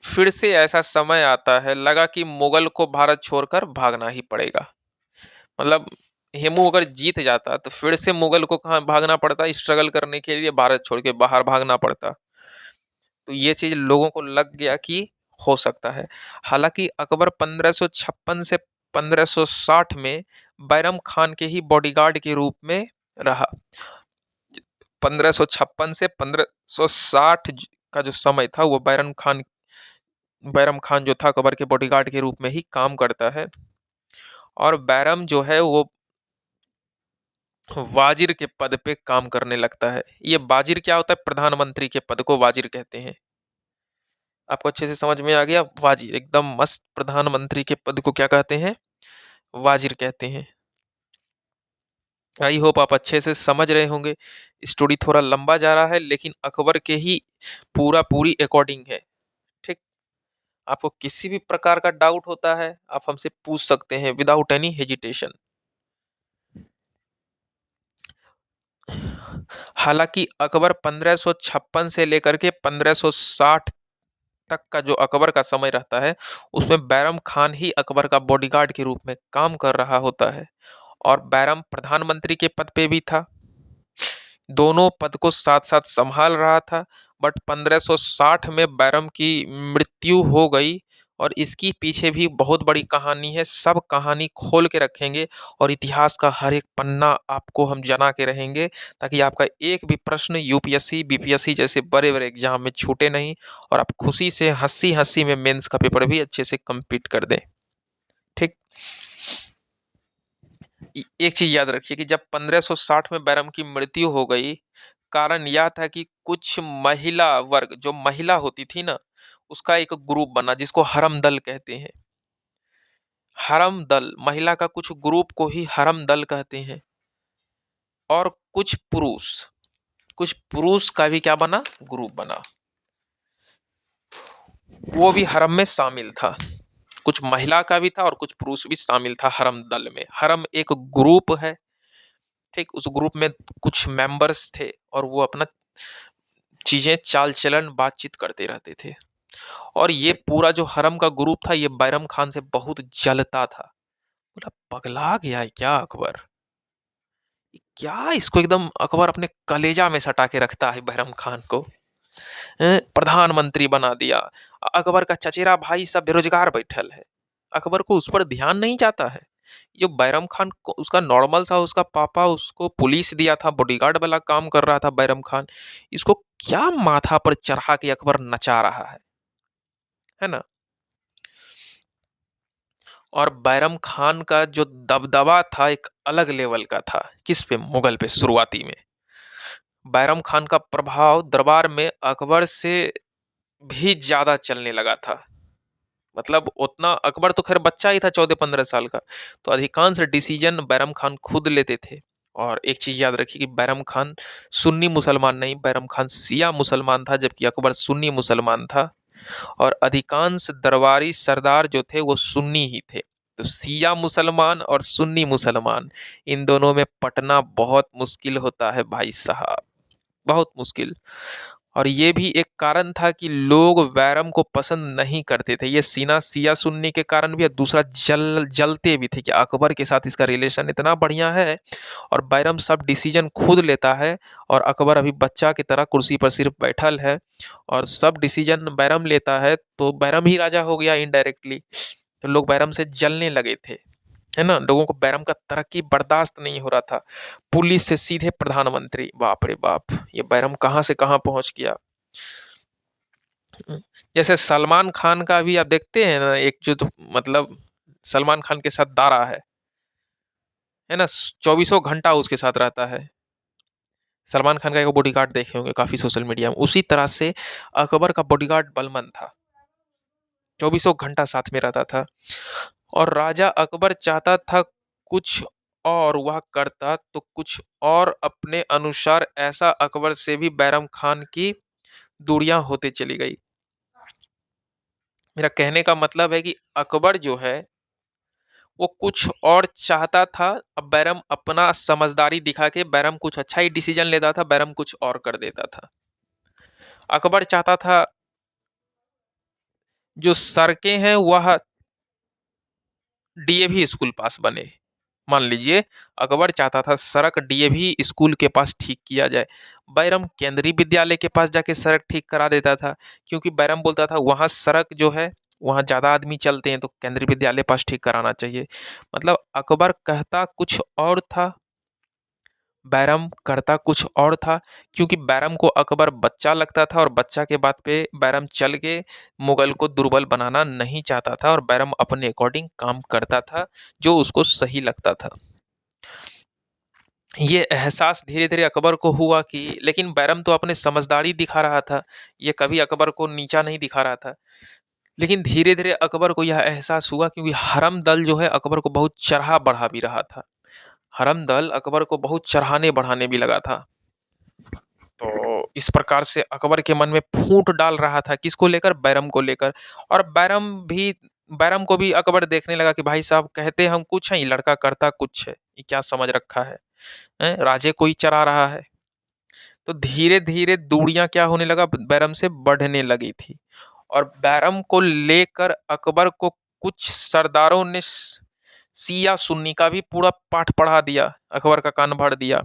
फिर से ऐसा समय आता है, लगा कि मुगल को भारत छोड़कर भागना ही पड़ेगा। मतलब हेमू अगर जीत जाता तो फिर से मुगल को कहाँ भागना पड़ता, स्ट्रगल करने के लिए भारत छोड़ के बाहर भागना पड़ता। तो ये चीज लोगों को लग गया कि हो सकता है। हालांकि अकबर 1556 से 1560 में बैरम खान के ही बॉडीगार्ड के रूप में रहा। 1556 से 1560 का जो समय था वो बैरम खान जो था अकबर के बॉडीगार्ड के रूप में ही काम करता है। और बैरम जो है वो वाजिर के पद पे काम करने लगता है। ये वाजिर क्या होता है? प्रधानमंत्री के पद को वाजिर कहते हैं। आपको अच्छे से समझ में आ गया? वाजिर एकदम मस्त। प्रधानमंत्री के पद को क्या कहते हैं? वाजिर कहते हैं। आई होप आप अच्छे से समझ रहे होंगे। स्टोरी थोड़ा लंबा जा रहा है लेकिन अकबर के ही पूरी अकॉर्डिंग है। ठीक। आपको किसी भी प्रकार का डाउट होता है आप हमसे पूछ सकते हैं विदाउट एनी हेजिटेशन। हालांकि अकबर 1556 से लेकर के 1560 तक का जो अकबर का समय रहता है उसमें बैरम खान ही अकबर का बॉडीगार्ड के रूप में काम कर रहा होता है। और बैरम प्रधानमंत्री के पद पे भी था। दोनों पद को साथ साथ संभाल रहा था। बट 1560 में बैरम की मृत्यु हो गई। और इसकी पीछे भी बहुत बड़ी कहानी है। सब कहानी खोल के रखेंगे और इतिहास का हर एक पन्ना आपको हम जना के रहेंगे ताकि आपका एक भी प्रश्न यूपीएससी बीपीएससी जैसे बड़े बड़े एग्जाम में छूटे नहीं और आप खुशी से हंसी हंसी में मेंस का पेपर भी अच्छे से कंप्लीट कर दें। ठीक। एक चीज याद रखिए कि जब 1560 में बैरम की मृत्यु हो गई कारण यह था कि कुछ महिला वर्ग जो महिला होती थी ना उसका एक ग्रुप बना जिसको हरम दल कहते हैं। हरम दल महिला का कुछ ग्रुप को ही हरम दल कहते हैं। और कुछ पुरुष का भी क्या बना? ग्रुप बना। वो भी हरम में शामिल था। कुछ महिला का भी था और कुछ पुरुष भी शामिल था हरम दल में। हरम एक ग्रुप है। ठीक। उस ग्रुप में कुछ मेंबर्स थे और वो अपना चीजें चाल चलन बातचीत करते रहते थे। और ये पूरा जो हरम का ग्रुप था ये बैरम खान से बहुत जलता था। बोला पगला गया है क्या अकबर? क्या इसको एकदम अकबर अपने कलेजा में सटा के रखता है बैरम खान को। प्रधानमंत्री बना दिया। अकबर का चचेरा भाई सब बेरोजगार बैठल है। अकबर को उस पर ध्यान नहीं जाता है। जो बैरम खान को उसका नॉर्मल सा उसका पापा उसको पुलिस दिया था बॉडीगार्ड वाला काम कर रहा था बैरम खान। इसको क्या माथा पर चढ़ा के अकबर नचा रहा है ना। और बैरम खान का जो दबदबा था एक अलग लेवल का था। किस पे? मुगल पे शुरुआती में। बैरम खान का प्रभाव दरबार में अकबर से भी ज्यादा चलने लगा था। मतलब उतना अकबर तो खैर बच्चा ही था 14-15 साल का। तो अधिकांश डिसीजन बैरम खान खुद लेते थे। और एक चीज याद रखिए कि बैरम खान सुन्नी मुसलमान नहीं बैरम खान शिया मुसलमान था जबकि अकबर सुन्नी मुसलमान था। और अधिकांश दरबारी सरदार जो थे वो सुन्नी ही थे। तो शिया मुसलमान और सुन्नी मुसलमान इन दोनों में पटना बहुत मुश्किल होता है भाई साहब। बहुत मुश्किल। और ये भी एक कारण था कि लोग बैरम को पसंद नहीं करते थे। ये सीना सिया सुनने के कारण भी और दूसरा जलते भी थे कि अकबर के साथ इसका रिलेशन इतना बढ़िया है और बैरम सब डिसीजन खुद लेता है और अकबर अभी बच्चा की तरह कुर्सी पर सिर्फ बैठल है और सब डिसीजन बैरम लेता है तो बैरम ही राजा हो गया इनडायरेक्टली। तो लोग बैरम से जलने लगे थे। है ना। लोगों को बैरम का तरक्की बर्दाश्त नहीं हो रहा था। पुलिस से सीधे प्रधानमंत्री। बाप रे बाप ये बैरम कहाँ से कहाँ पहुंच गया। जैसे सलमान खान का भी आप देखते हैं ना एक जो तो मतलब सलमान खान के साथ दारा है ना। 24 घंटा उसके साथ रहता है। सलमान खान का एक बॉडीगार्ड देखे होंगे काफी सोशल मीडिया में। उसी तरह से अकबर का बॉडीगार्ड बलमन था। 24 घंटा साथ में रहता था। और राजा अकबर चाहता था कुछ और वह करता तो कुछ और अपने अनुसार ऐसा अकबर से भी बैरम खान की दूरियां होते चली गई। मेरा कहने का मतलब है कि अकबर जो है वो कुछ और चाहता था। अब बैरम अपना समझदारी दिखा के बैरम कुछ अच्छा ही डिसीजन लेता था बैरम कुछ और कर देता था। अकबर चाहता था जो सड़कें हैं वह डीएवी स्कूल पास बने। मान लीजिए अकबर चाहता था सड़क डीएवी स्कूल के पास ठीक किया जाए। बैरम केंद्रीय विद्यालय के पास जाके सड़क ठीक करा देता था क्योंकि बैरम बोलता था वहां सड़क जो है वहां ज्यादा आदमी चलते हैं तो केंद्रीय विद्यालय पास ठीक कराना चाहिए। मतलब अकबर कहता कुछ और था बैरम करता कुछ और था, क्योंकि बैरम को अकबर बच्चा लगता था और बच्चा के बात पे बैरम चल के मुगल को दुर्बल बनाना नहीं चाहता था और बैरम अपने अकॉर्डिंग काम करता था जो उसको सही लगता था। ये एहसास धीरे-धीरे अकबर को हुआ कि लेकिन बैरम तो अपने समझदारी दिखा रहा था, ये कभी अकबर को नीचा नहीं दिखा रहा था। लेकिन धीरे-धीरे अकबर को यह एहसास हुआ, क्योंकि हरम दल जो है अकबर को बहुत चढ़ा-बढ़ा भी रहा था। हरम दल अकबर को बहुत चढ़ाने-बढ़ाने भी लगा था। तो इस प्रकार से अकबर के मन में फूट डाल रहा था, किसको लेकर? बैरम को लेकर। और बैरम को भी अकबर देखने लगा कि भाई साहब कहते हम कुछ हैं, ये लड़का करता कुछ है। ये क्या समझ रखा है? हैं? राजे को ही चरा रहा है। तो धीरे-धीरे दूरियाँ क्या होने लगा? बैरम से बढ़ने लगी थी। और बैरम को लेकर अकबर को कुछ सरदारों ने शिया सुन्नी का भी पूरा पाठ पढ़ा दिया, अकबर का कान भर दिया।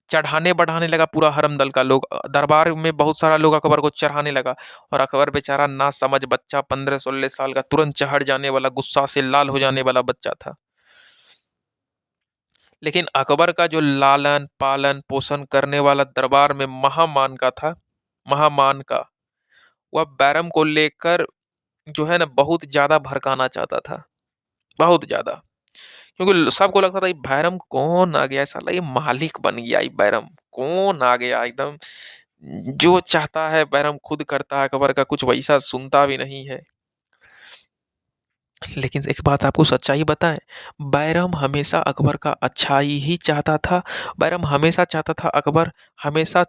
चढ़ाने बढ़ाने लगा पूरा हरम दल का लोग, दरबार में बहुत सारा लोग अकबर को चढ़ाने लगा। और अकबर बेचारा ना समझ बच्चा 15-16 साल का, तुरंत चढ़ जाने वाला, गुस्सा से लाल हो जाने वाला बच्चा था। लेकिन अकबर का जो लालन पालन पोषण करने वाला दरबार में महामान का था, महामान का, वह बैरम को लेकर जो है ना बहुत ज्यादा भड़काना चाहता था, बहुत ज्यादा। क्योंकि सबको लगता था ये बैरम कौन आ गया, साला ये मालिक बन गया, ये बैरम कौन आ गया एकदम, जो चाहता है बैरम खुद करता है, अकबर का कुछ वैसा सुनता भी नहीं है। लेकिन एक बात आपको सच्चाई बताएं, बैरम हमेशा अकबर का अच्छाई ही चाहता था। बैरम हमेशा चाहता था अकबर हमेशा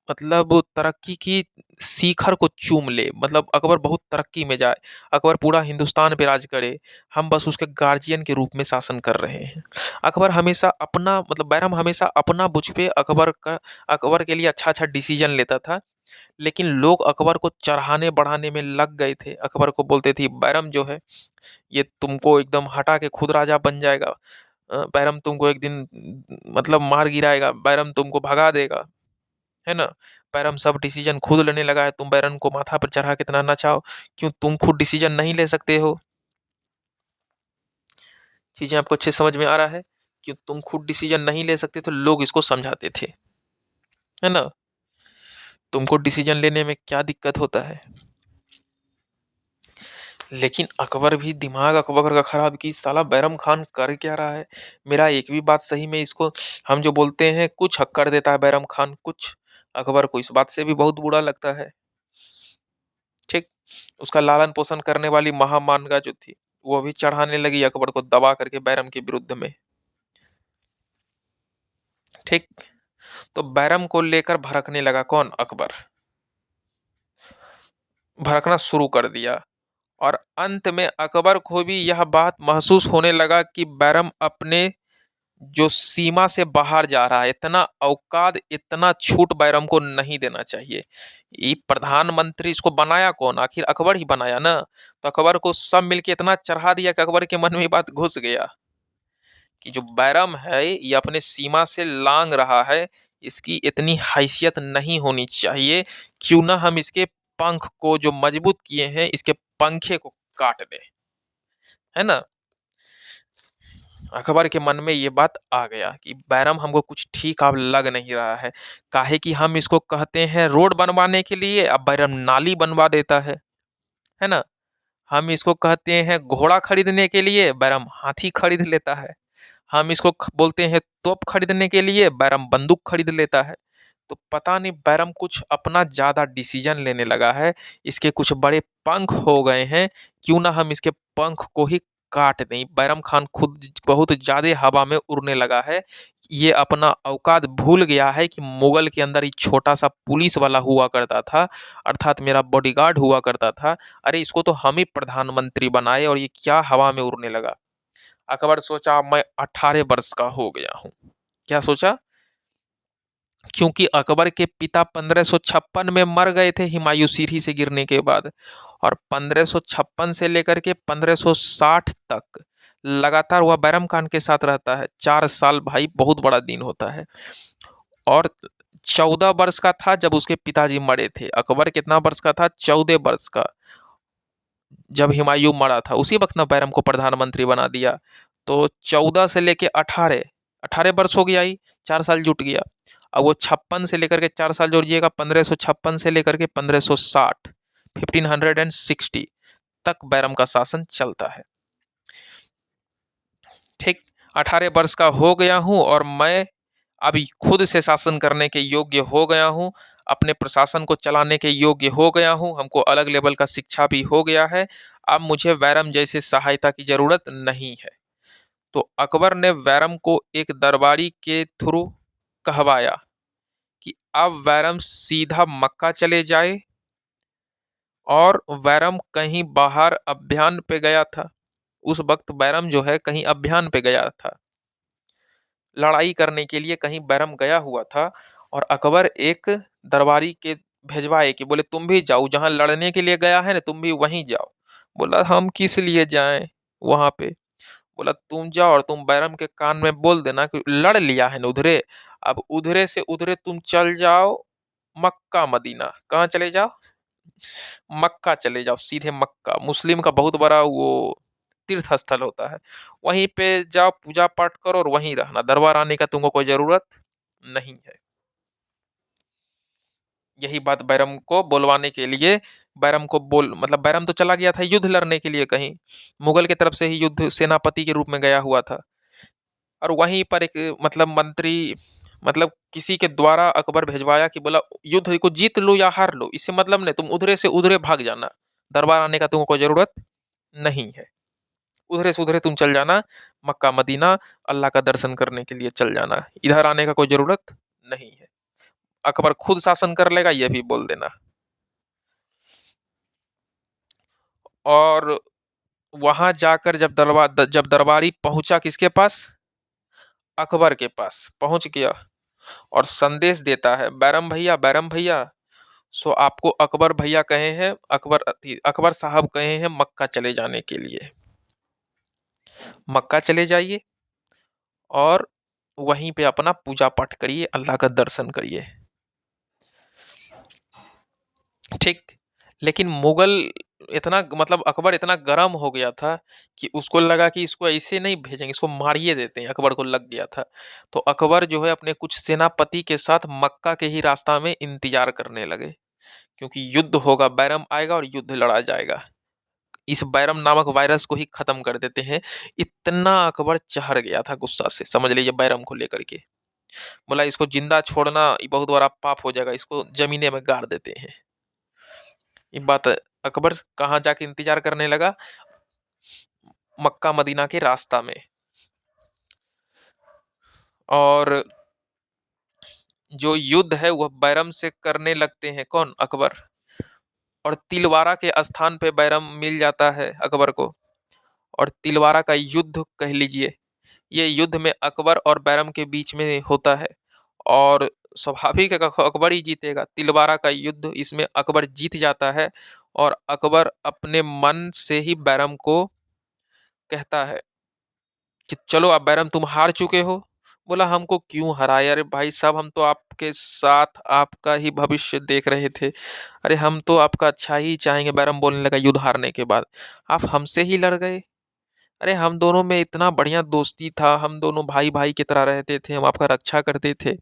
मतलब तरक्की की शिखर को चूम ले, मतलब अकबर बहुत तरक्की में जाए, अकबर पूरा हिंदुस्तान पे राज करे, हम बस उसके गार्जियन के रूप में शासन कर रहे हैं। अकबर हमेशा अपना मतलब बैरम हमेशा अपना बुझ पे अकबर के लिए अच्छा अच्छा डिसीजन लेता था। लेकिन लोग अकबर को चढ़ाने बढ़ाने में लग गए थे, अकबर को बोलते थे बैरम जो है ये तुमको एकदम हटा के खुद राजा बन जाएगा, बैरम तुमको एक दिन मतलब मार गिराएगा, बैरम तुमको भगा देगा, है ना? बैरम सब डिसीजन खुद लेने लगा है, तुम बैरम को माथा पर चढ़ा के इतना नचाओ, क्यों तुम खुद डिसीजन नहीं ले सकते हो? चीजें आपको अच्छे समझ में आ रहा है? क्यों तुम खुद डिसीजन नहीं ले सकते, तो लोग इसको समझाते थे, है ना? तुमको डिसीजन लेने में क्या दिक्कत होता है? लेकिन अकबर भी दिमाग अकबर का खराब कि साला बैरम खान कर क्या रहा है, मेरा एक भी बात सही में इसको, हम जो बोलते हैं कुछ हक कर देता है बैरम खान कुछ, अकबर को इस बात से भी बहुत बुरा लगता है। ठीक, उसका लालन पोषण करने वाली महामानगा जो थी वो भी चढ़ाने लगी अकबर को दबा करके बैरम के विरुद्ध में। ठीक, तो बैरम को लेकर भड़कने लगा कौन? अकबर भड़कना शुरू कर दिया। और अंत में अकबर को भी यह बात महसूस होने लगा कि बैरम अपने जो सीमा से बाहर जा रहा है, इतना औकात इतना छूट बैरम को नहीं देना चाहिए। ये प्रधानमंत्री इसको बनाया कौन? आखिर अकबर ही बनाया ना। तो अकबर को सब मिलके इतना चढ़ा दिया कि अकबर के मन में ये बात घुस गया कि जो बैरम है ये अपने सीमा से लांग रहा है, इसकी इतनी हैसियत नहीं होनी चाहिए, क्यों ना हम इसके पंख को जो मजबूत किए हैं इसके पंखे को काट दें, है ना? अकबर के मन में ये बात आ गया कि बैरम हमको कुछ ठीक अब लग नहीं रहा है, काहे कि हम इसको कहते हैं रोड बनवाने के लिए, अब बैरम नाली बनवा देता है ना? हम इसको कहते हैं घोड़ा खरीदने के लिए, बैरम हाथी खरीद लेता है। हम इसको बोलते हैं तोप खरीदने के लिए, बैरम बंदूक खरीद लेता है। तो पता नहीं बैरम कुछ अपना ज्यादा डिसीजन लेने लगा है, इसके कुछ बड़े पंख हो गए हैं, क्यों ना हम इसके पंख को ही काट दें। बैरम खान खुद बहुत ज्यादा हवा में उड़ने लगा है, ये अपना औकात भूल गया है कि मुगल के अंदर एक छोटा सा पुलिस वाला हुआ करता था, अर्थात मेरा बॉडीगार्ड हुआ करता था, अरे इसको तो हम ही प्रधानमंत्री बनाए और ये क्या हवा में उड़ने लगा। अकबर सोचा मैं 18 वर्ष का हो गया हूँ। क्या सोचा? क्योंकि अकबर के पिता 1556 में मर गए थे हुमायूं सीढ़ी से गिरने के बाद, और 1556 से लेकर के 1560 तक लगातार वह बैरम खान के साथ रहता है। 4 साल भाई बहुत बड़ा दिन होता है। और 14 वर्ष का था जब उसके पिताजी मरे थे। अकबर कितना वर्ष का था? 14 वर्ष का, जब हुमायूं मरा था, उसी वक्त ना बैरम को प्रधानमंत्री बना दिया। तो 14 से लेके 18, 18 वर्ष हो गया ही, 4 साल जुट गया। अब वो 56 से लेकर के 4 साल जोड़िएगा, 1556 से लेकर के 1560, 1560 तक बैरम का शासन चलता है। ठीक, 18 वर्ष का हो गया हूँ और मैं अभी खुद से शासन करने के योग्य हो गया हूँ, अपने प्रशासन को चलाने के योग्य हो गया हूँ, हमको अलग लेवल का शिक्षा भी हो गया है, अब मुझे बैरम जैसे सहायता की जरूरत नहीं है। तो अकबर ने बैरम को एक दरबारी के थ्रू कहवाया कि अब बैरम सीधा मक्का चले जाए, और बैरम कहीं बाहर अभियान पे गया था। उस वक्त बैरम जो है कहीं अभियान पे गया था, लड़ाई करने के लिए कहीं बैरम गया हुआ था। और अकबर एक दरबारी के भेजवाए कि बोले तुम भी जाओ, जहां लड़ने के लिए गया है ना तुम भी वहीं जाओ। बोला हम किस लिए जाएं वहां पे? बोला तुम जाओ और तुम बैरम के कान में बोल देना कि लड़ लिया है ना उधरे, अब उधरे से उधरे तुम चल जाओ मक्का मदीना। कहाँ चले जाओ? मक्का चले जाओ, सीधे मक्का, मुस्लिम का बहुत बड़ा वो तीर्थ स्थल होता है। वहीं पे जाओ, पूजा पाठ करो और वहीं रहना, दरबार आने का तुमको कोई जरूरत नहीं है। यही बात बैरम को बोलवाने के लिए, बैरम को बोल मतलब बैरम तो चला गया था युद्ध लड़ने के लिए, कहीं मुगल की तरफ से ही युद्ध सेनापति के रूप में गया हुआ था। और वहीं पर एक मतलब मंत्री, मतलब किसी के द्वारा अकबर भेजवाया कि बोला युद्ध को जीत लो या हार लो, इससे मतलब नहीं, तुम उधरे से उधरे भाग जाना, दरबार आने का तुमको कोई जरूरत नहीं है। उधरे से उधरे तुम चल जाना मक्का मदीना, अल्लाह का दर्शन करने के लिए चल जाना, इधर आने का कोई जरूरत नहीं है। अकबर खुद शासन कर लेगा, ये भी बोल देना। और वहां जाकर जब दरबारी पहुंचा किसके पास, अकबर के पास पहुंच गया, और संदेश देता है बैरम भैया, बैरम भैया, सो आपको अकबर भैया कहे हैं, अकबर साहब कहे हैं मक्का चले जाने के लिए। मक्का चले जाइए और वहीं पे अपना पूजा पाठ करिए, अल्लाह का दर्शन करिए। ठीक। लेकिन मुगल इतना मतलब अकबर इतना गर्म हो गया था कि उसको लगा कि इसको ऐसे नहीं भेजेंगे, इसको मारिए देते हैं, अकबर को लग गया था। तो अकबर जो है अपने कुछ सेनापति के साथ मक्का के ही रास्ता में इंतजार करने लगे, क्योंकि युद्ध होगा, बैरम आएगा और युद्ध लड़ा जाएगा, इस बैरम नामक वायरस को ही खत्म कर देते हैं। इतना अकबर चढ़ गया था गुस्सा से, समझ लीजिए बैरम को लेकर के। बोला इसको जिंदा छोड़ना ये बहुत बड़ा पाप हो जाएगा, इसको जमीने में गाड़ देते हैं। ये बात अकबर कहाँ जाके इंतजार करने लगा, मक्का मदीना के रास्ता में। और जो युद्ध है वह बैरम से करने लगते हैं, कौन, अकबर। और तिलवारा के स्थान पे बैरम मिल जाता है अकबर को, और तिलवारा का युद्ध कह लीजिए, ये युद्ध में अकबर और बैरम के बीच में होता है। और स्वाभाविक है अकबर ही जीतेगा, तिलवारा का युद्ध इसमें अकबर जीत जाता है। और अकबर अपने मन से ही बैरम को कहता है कि चलो अब बैरम तुम हार चुके हो। बोला हमको क्यों हराए, अरे भाई साहब हम तो आपके साथ आपका ही भविष्य देख रहे थे, अरे हम तो आपका अच्छा ही चाहेंगे, बैरम बोलने लगा युद्ध हारने के बाद, आप हमसे ही लड़ गए। अरे हम दोनों में इतना बढ़िया दोस्ती था, हम दोनों भाई भाई की तरह रहते थे, हम आपका रक्षा करते थे,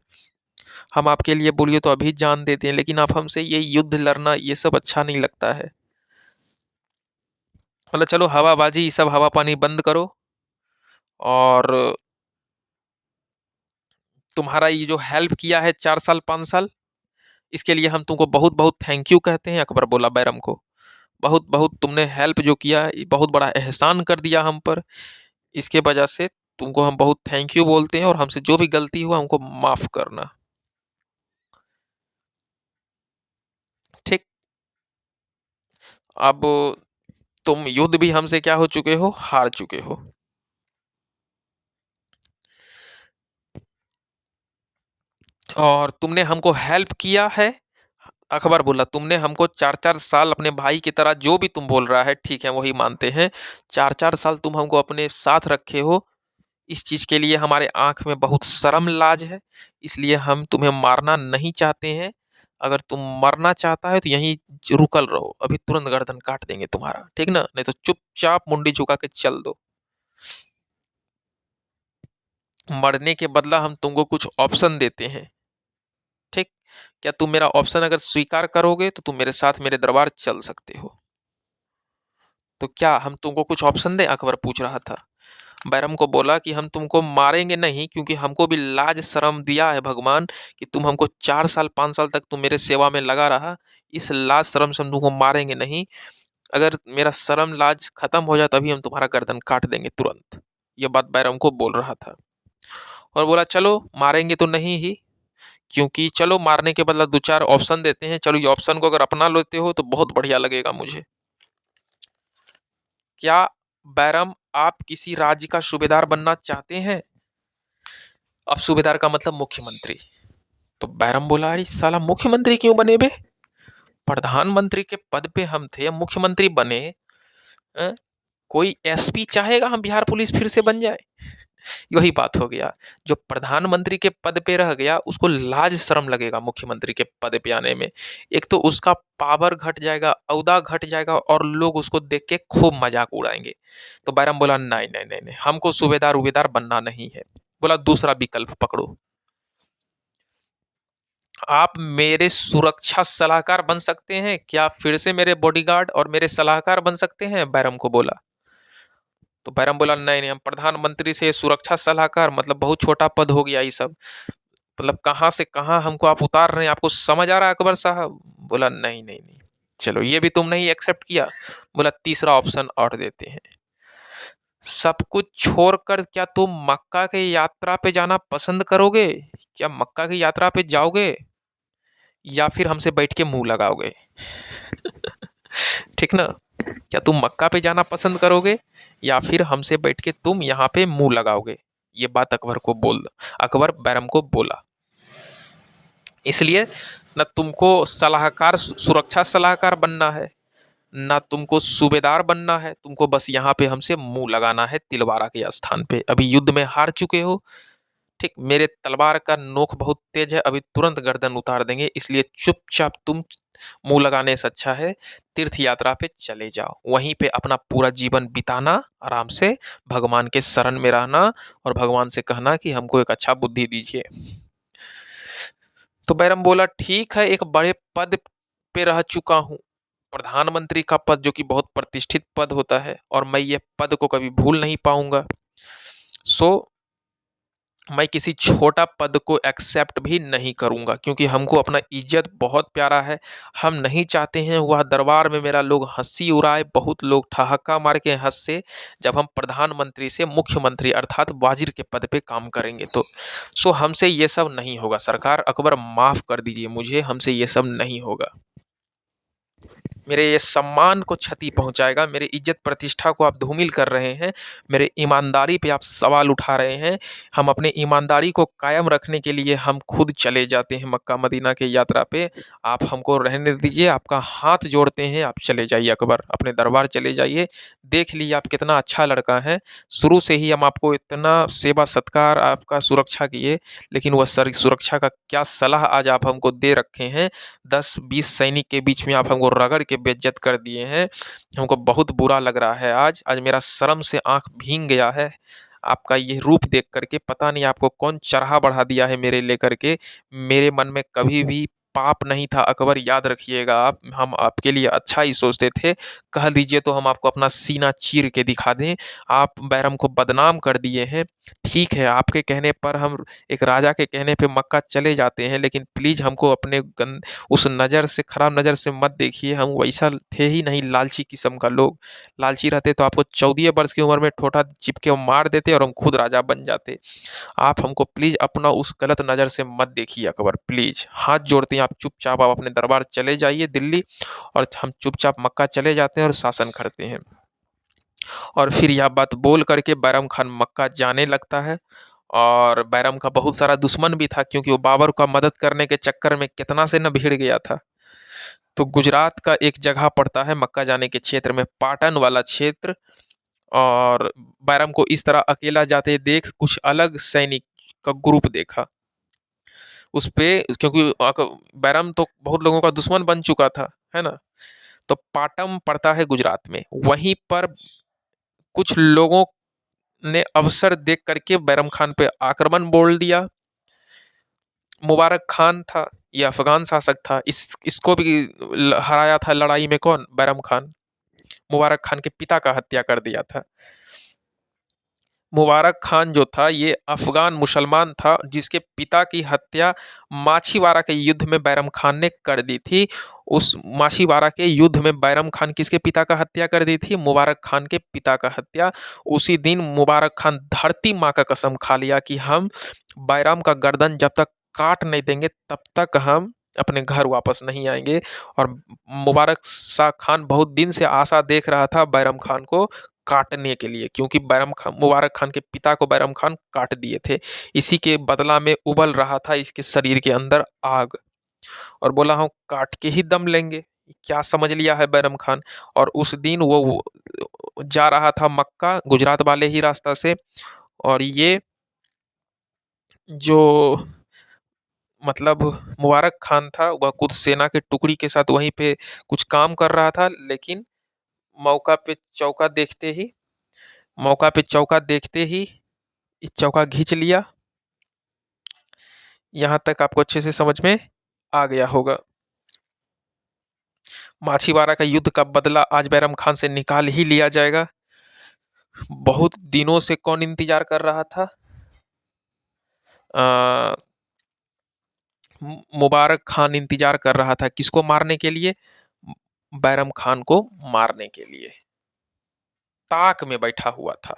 हम आपके लिए बोलिए तो अभी जान देते हैं, लेकिन आप हमसे ये युद्ध लड़ना ये सब अच्छा नहीं लगता है। बोला चलो हवाबाजी ये सब हवा पानी बंद करो, और तुम्हारा ये जो हेल्प किया है 4 साल 5 साल, इसके लिए हम तुमको बहुत बहुत थैंक यू कहते हैं। अकबर बोला बैरम को बहुत बहुत तुमने हेल्प जो किया, बहुत बड़ा एहसान कर दिया हम पर, इसके वजह से तुमको हम बहुत थैंक यू बोलते हैं, और हमसे जो भी गलती हुआ हमको माफ करना। ठीक। अब तुम युद्ध भी हमसे क्या हो चुके हो, हार चुके हो, और तुमने हमको हेल्प किया है। अकबर बोला तुमने हमको 4 4 साल अपने भाई की तरह, जो भी तुम बोल रहा है ठीक है वही मानते हैं, 4 4 साल तुम हमको अपने साथ रखे हो, इस चीज के लिए हमारे आंख में बहुत शर्म लाज है, इसलिए हम तुम्हें मारना नहीं चाहते हैं। अगर तुम मरना चाहता है तो यहीं रुकल रहो, अभी तुरंत गर्दन काट देंगे तुम्हारा, ठीक ना, नहीं तो चुपचाप मुंडी झुका के चल दो। मरने के बदला हम तुमको कुछ ऑप्शन देते हैं, ठीक? क्या तुम मेरा ऑप्शन अगर स्वीकार करोगे तो तुम मेरे साथ मेरे दरबार चल सकते हो। तो क्या हम तुमको कुछ ऑप्शन दें? अकबर पूछ रहा था। बैरम को बोला कि हम तुमको मारेंगे नहीं, क्योंकि हमको भी लाज शर्म दिया है भगवान कि तुम हमको 4 साल 5 साल तक तुम मेरे सेवा में लगा रहा। इस लाज शर्म से हम तुमको मारेंगे नहीं। अगर मेरा शर्म लाज खत्म हो जाए तभी हम तुम्हारा गर्दन काट देंगे तुरंत। ये बात बैरम को बोल रहा था और बोला चलो मारेंगे तो नहीं ही, क्योंकि चलो मारने के बदला 2 4 ऑप्शन देते हैं। चलो ये ऑप्शन को अगर अपना लेते हो तो बहुत बढ़िया लगेगा मुझे। क्या बैरम आप किसी राज्य का सूबेदार बनना चाहते हैं? अब सूबेदार का मतलब मुख्यमंत्री। तो बैरम बोला अरे साला मुख्यमंत्री क्यों बने बे? प्रधानमंत्री के पद पे हम थे, मुख्यमंत्री बने। अ? कोई एसपी चाहेगा हम बिहार पुलिस फिर से बन जाए? वही बात हो गया। जो प्रधानमंत्री के पद पे रह गया उसको लाज शर्म लगेगा मुख्यमंत्री के पद पे आने में। एक तो उसका पावर घट जाएगा, औदा घट जाएगा और लोग उसको देख के खूब मजाक उड़ाएंगे। तो बैरम बोला नहीं नहीं नहीं नहीं, हमको सूबेदार उबेदार बनना नहीं है। बोला दूसरा विकल्प पकड़ो, आप मेरे सुरक्षा सलाहकार बन सकते हैं क्या? फिर से मेरे बॉडीगार्ड और मेरे सलाहकार बन सकते हैं? बैरम को बोला। तो बैरम बोला नहीं नहीं, हम प्रधानमंत्री से सुरक्षा सलाहकार मतलब बहुत छोटा पद हो गया ये सब। मतलब कहाँ से कहाँ हमको आप उतार रहे हैं, आपको समझ आ रहा है अकबर साहब? बोला नहीं नहीं नहीं। चलो ये भी तुमने ही एक्सेप्ट किया। बोला तीसरा ऑप्शन और देते हैं। सब कुछ छोड़कर क्या तुम मक्का की यात्रा पे जाना पसंद करोगे? क्या मक्का की यात्रा पे जाओगे या फिर हमसे बैठ के मुंह लगाओगे? ठीक ना? क्या तुम मक्का पे जाना पसंद करोगे या फिर हमसे बैठ के तुम यहाँ पे मुंह लगाओगे? ये बात अकबर बैरम को बोला। इसलिए न तुमको सलाहकार सुरक्षा सलाहकार बनना है, ना तुमको सूबेदार बनना है, तुमको बस यहाँ पे हमसे मुंह लगाना है तिलवारा के स्थान पे। अभी युद्ध में हार चुके हो, ठीक? मेरे तलवार का नोक बहुत तेज है, अभी तुरंत गर्दन उतार देंगे। इसलिए चुपचाप तुम मुंह लगाने से अच्छा है तीर्थ यात्रा पे चले जाओ, वहीं पे अपना पूरा जीवन बिताना आराम से, भगवान के शरण में रहना और भगवान से कहना कि हमको एक अच्छा बुद्धि दीजिए। तो बैरम बोला ठीक है, एक बड़े पद पे रह चुका हूँ, प्रधानमंत्री का पद जो कि बहुत प्रतिष्ठित पद होता है और मैं ये पद को कभी भूल नहीं पाऊंगा। सो मैं किसी छोटा पद को एक्सेप्ट भी नहीं करूंगा, क्योंकि हमको अपना इज्जत बहुत प्यारा है। हम नहीं चाहते हैं वह दरबार में मेरा लोग हंसी उड़ाए, बहुत लोग ठहाका मार के हंसे जब हम प्रधानमंत्री से मुख्यमंत्री अर्थात वाजिर के पद पे काम करेंगे तो। सो हमसे ये सब नहीं होगा सरकार, अकबर माफ कर दीजिए मुझे, हमसे ये सब नहीं होगा। मेरे ये सम्मान को क्षति पहुंचाएगा, मेरे इज्जत प्रतिष्ठा को आप धूमिल कर रहे हैं, मेरे ईमानदारी पे आप सवाल उठा रहे हैं। हम अपने ईमानदारी को कायम रखने के लिए हम खुद चले जाते हैं मक्का मदीना के यात्रा पे, आप हमको रहने दीजिए, आपका हाथ जोड़ते हैं, आप चले जाइए अकबर, अपने दरबार चले जाइए। देख लीजिए आप कितना अच्छा लड़का है, शुरू से ही हम आपको इतना सेवा सत्कार आपका सुरक्षा किए, लेकिन वह सुरक्षा का क्या सलाह आज आप हमको दे रखे हैं। 10 20 सैनिक के बीच में आप हमको रगड़ के बेइज्जत कर दिए हैं। हमको बहुत बुरा लग रहा है आज, आज मेरा शर्म से आँख भीग गया है। आपका ये रूप देख कर के पता नहीं आपको कौन चरहा बढ़ा दिया है मेरे लेकर के। मेरे मन में कभी भी पाप नहीं था अकबर, याद रखिएगा आप, हम आपके लिए अच्छा ही सोचते थे। कह दीजिए तो हम आपको अपना सीना चीर के दिखा दें। आप बैरम को बदनाम कर दिए हैं। ठीक है, आपके कहने पर हम एक राजा के कहने पे मक्का चले जाते हैं, लेकिन प्लीज़ हमको अपने उस नज़र से, खराब नज़र से मत देखिए। हम वैसा थे ही नहीं लालची किस्म का लोग। लालची रहते तो आपको 14 वर्ष की उम्र में ठोठा चिपके मार देते और हम खुद राजा बन जाते। आप हमको प्लीज़ अपना उस गलत नज़र से मत देखिए अकबर, प्लीज़ हाथ जोड़ते हैं, आप चुपचाप आप अपने दरबार चले जाइए दिल्ली, और हम चुपचाप मक्का चले जाते हैं और शासन करते हैं। और फिर यह बात बोल करके बैरम खान मक्का जाने लगता है। और बैरम का बहुत सारा दुश्मन भी था, क्योंकि वो बाबर का मदद करने के चक्कर में कितना से न भिड़ गया था। तो गुजरात का एक जगह पड़ता है मक्का जाने के क्षेत्र में, पाटन वाला क्षेत्र। और बैरम को इस तरह अकेला जाते देख कुछ अलग सैनिक का ग्रुप देखा उस पे, क्योंकि बैरम तो बहुत लोगों का दुश्मन बन चुका था, है ना? तो पाटम पड़ता है गुजरात में, वहीं पर कुछ लोगों ने अवसर देख करके बैरम खान पे आक्रमण बोल दिया। मुबारक खान था, ये अफगान शासक था, इसको भी हराया था लड़ाई में कौन? बैरम खान। मुबारक खान के पिता का हत्या कर दिया था। मुबारक खान जो था ये अफगान मुसलमान था जिसके पिता की हत्या माछीवाड़ा के युद्ध में बैरम खान ने कर दी थी। उस माछीवाड़ा के युद्ध में बैरम खान किसके पिता का हत्या कर दी थी? मुबारक खान के पिता का हत्या। उसी दिन मुबारक खान धरती माँ का कसम खा लिया कि हम बैरम का गर्दन जब तक काट नहीं देंगे तब तक हम अपने घर वापस नहीं आएंगे। और मुबारक शाह खान बहुत दिन से आशा देख रहा था बैरम खान को काटने के लिए, क्योंकि बैरम खान, मुबारक खान के पिता को बैरम खान काट दिए थे। इसी के बदला में उबल रहा था इसके शरीर के अंदर आग, और बोला हम काट के ही दम लेंगे। क्या समझ लिया है बैरम खान। और उस दिन वो जा रहा था मक्का, गुजरात वाले ही रास्ता से, और ये जो मतलब मुबारक खान था वह खुद सेना के टुकड़ी के साथ वहीं पे कुछ काम कर रहा था, लेकिन मौका पे चौका देखते ही मौका पे चौका देखते ही इस चौका घींच लिया। यहाँ तक आपको अच्छे से समझ में आ गया होगा। माछीवाड़ा का युद्ध का बदला आज बैरम खान से निकाल ही लिया जाएगा। बहुत दिनों से कौन इंतजार कर रहा था? मुबारक खान इंतजार कर रहा था किसको मारने के लिए? बैरम खान को मारने के लिए ताक में बैठा हुआ था,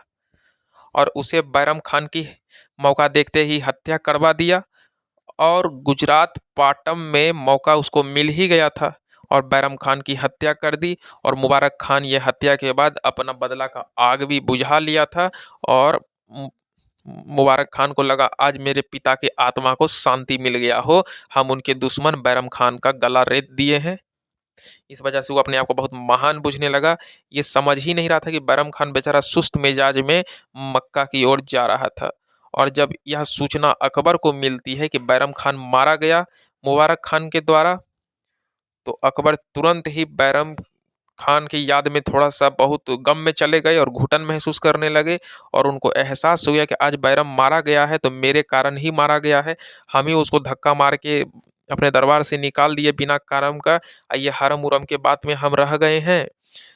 और उसे बैरम खान की मौका देखते ही हत्या करवा दिया। और गुजरात पाटम में मौका उसको मिल ही गया था, और बैरम खान की हत्या कर दी। और मुबारक खान ये हत्या के बाद अपना बदला का आग भी बुझा लिया था। और मुबारक खान को लगा आज मेरे पिता के आत्मा को शांति मिल गया हो, हम उनके दुश्मन बैरम खान का गला रेत दिए हैं। इस वजह से वो अपने आप को बहुत महान बुझने लगा। ये समझ ही नहीं रहा था कि बैरम खान बेचारा सुस्त मिजाज में मक्का की ओर जा रहा था। और जब यह सूचना अकबर को मिलती है कि बैरम खान मारा गया मुबारक खान के द्वारा, तो अकबर तुरंत ही बैरम खान की याद में थोड़ा सा बहुत गम में चले गए और घुटन महसूस करने लगे। और उनको एहसास हो गया कि आज बैरम मारा गया है तो मेरे कारण ही मारा गया है, हम ही उसको धक्का मार के अपने दरबार से निकाल दिए बिना कारण का। ये हरम उरम के बात में हम रह गए हैं,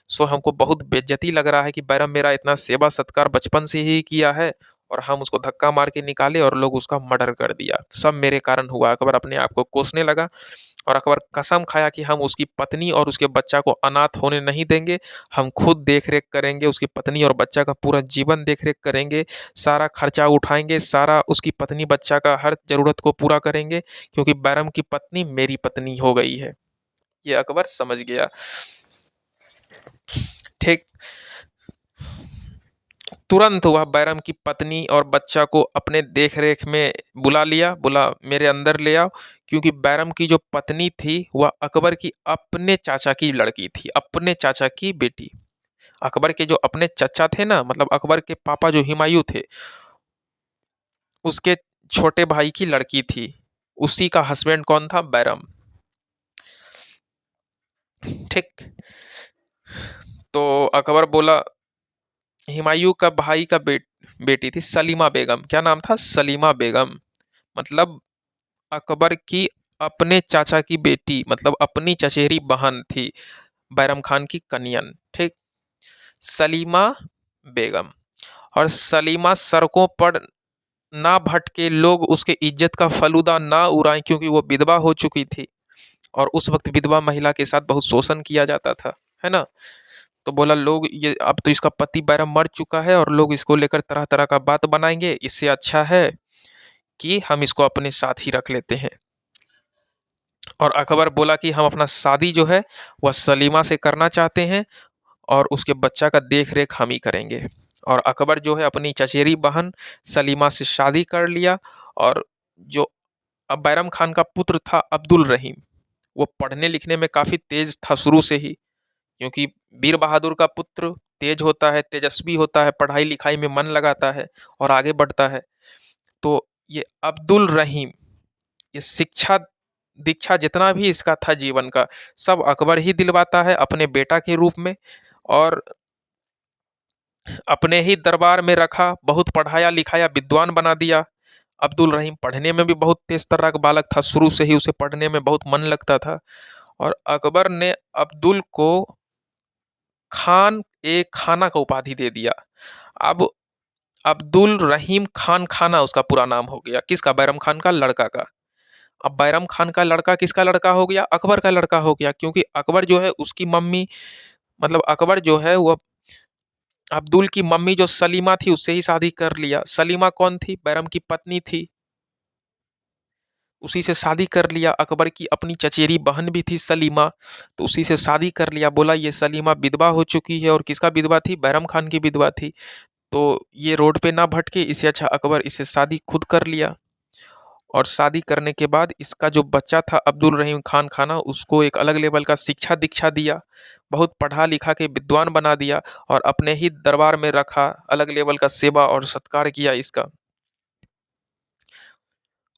सो हमको बहुत बेइज्जती लग रहा है कि बैरम मेरा इतना सेवा सत्कार बचपन से ही किया है, और हम उसको धक्का मार के निकाले और लोग उसका मर्डर कर दिया, सब मेरे कारण हुआ। अकबर अपने आप को कोसने लगा, और अकबर कसम खाया कि हम उसकी पत्नी और उसके बच्चा को अनाथ होने नहीं देंगे, हम खुद देख रेख करेंगे, उसकी पत्नी और बच्चा का पूरा जीवन देख रेख करेंगे, सारा खर्चा उठाएंगे, सारा उसकी पत्नी बच्चा का हर जरूरत को पूरा करेंगे, क्योंकि बैरम की पत्नी मेरी पत्नी हो गई है। ये अकबर समझ गया। ठीक, तुरंत वह बैरम की पत्नी और बच्चा को अपने देख रेख में बुला लिया, बोला मेरे अंदर ले आओ। क्योंकि बैरम की जो पत्नी थी वह अकबर की अपने चाचा की लड़की थी, अपने चाचा की बेटी। अकबर के जो अपने चचा थे ना, मतलब अकबर के पापा जो हुमायूं थे, उसके छोटे भाई की लड़की थी। उसी का हस्बैंड कौन था? बैरम। ठीक, तो अकबर बोला, हुमायूं का भाई का बेटी थी सलीमा बेगम। क्या नाम था? सलीमा बेगम। मतलब अकबर की अपने चाचा की बेटी, मतलब अपनी चचेरी बहन थी बैरम खान की कनियन। ठीक, सलीमा बेगम। और सलीमा सड़कों पर ना भटके, लोग उसके इज्जत का फलूदा ना उड़ाएं, क्योंकि वो विधवा हो चुकी थी, और उस वक्त विधवा महिला के साथ बहुत शोषण किया जाता था, है ना। तो बोला लोग ये अब तो इसका पति बैरम मर चुका है और लोग इसको लेकर तरह तरह का बात बनाएंगे, इससे अच्छा है कि हम इसको अपने साथ ही रख लेते हैं। और अकबर बोला कि हम अपना शादी जो है वह सलीमा से करना चाहते हैं, और उसके बच्चा का देख रेख हम ही करेंगे। और अकबर जो है अपनी चचेरी बहन सलीमा से शादी कर लिया। और जो अब बैरम खान का पुत्र था अब्दुल रहीम, वो पढ़ने लिखने में काफ़ी तेज था शुरू से ही, क्योंकि बीर बहादुर का पुत्र तेज होता है, तेजस्वी होता है, पढ़ाई लिखाई में मन लगाता है और आगे बढ़ता है। तो ये अब्दुल रहीम, ये शिक्षा दीक्षा जितना भी इसका था जीवन का, सब अकबर ही दिलवाता है अपने बेटा के रूप में। और अपने ही दरबार में रखा, बहुत पढ़ाया लिखाया, विद्वान बना दिया। अब्दुल रहीम पढ़ने में भी बहुत तेज तर्रा का बालक था, शुरू से ही उसे पढ़ने में बहुत मन लगता था। और अकबर ने अब्दुल को खान ए खाना का उपाधि दे दिया। अब अब्दुल रहीम खान खाना उसका पूरा नाम हो गया। किसका? बैरम खान का लड़का का। अब बैरम खान का लड़का किसका लड़का हो गया? अकबर का लड़का हो गया, क्योंकि अकबर जो है उसकी मम्मी, मतलब अकबर जो है वो अब्दुल की मम्मी जो सलीमा थी उससे ही शादी कर लिया। सलीमा कौन थी? बैरम की पत्नी थी, उसी से शादी कर लिया। अकबर की अपनी चचेरी बहन भी थी सलीमा, तो उसी से शादी कर लिया। बोला ये सलीमा विधवा हो चुकी है, और किसका विधवा थी? बैरम खान की विधवा थी। तो ये रोड पे ना भटके, इससे अच्छा अकबर इससे शादी खुद कर लिया। और शादी करने के बाद इसका जो बच्चा था अब्दुल रहीम खान खाना, उसको एक अलग लेवल का शिक्षा दीक्षा दिया, बहुत पढ़ा लिखा के विद्वान बना दिया, और अपने ही दरबार में रखा, अलग लेवल का सेवा और सत्कार किया इसका,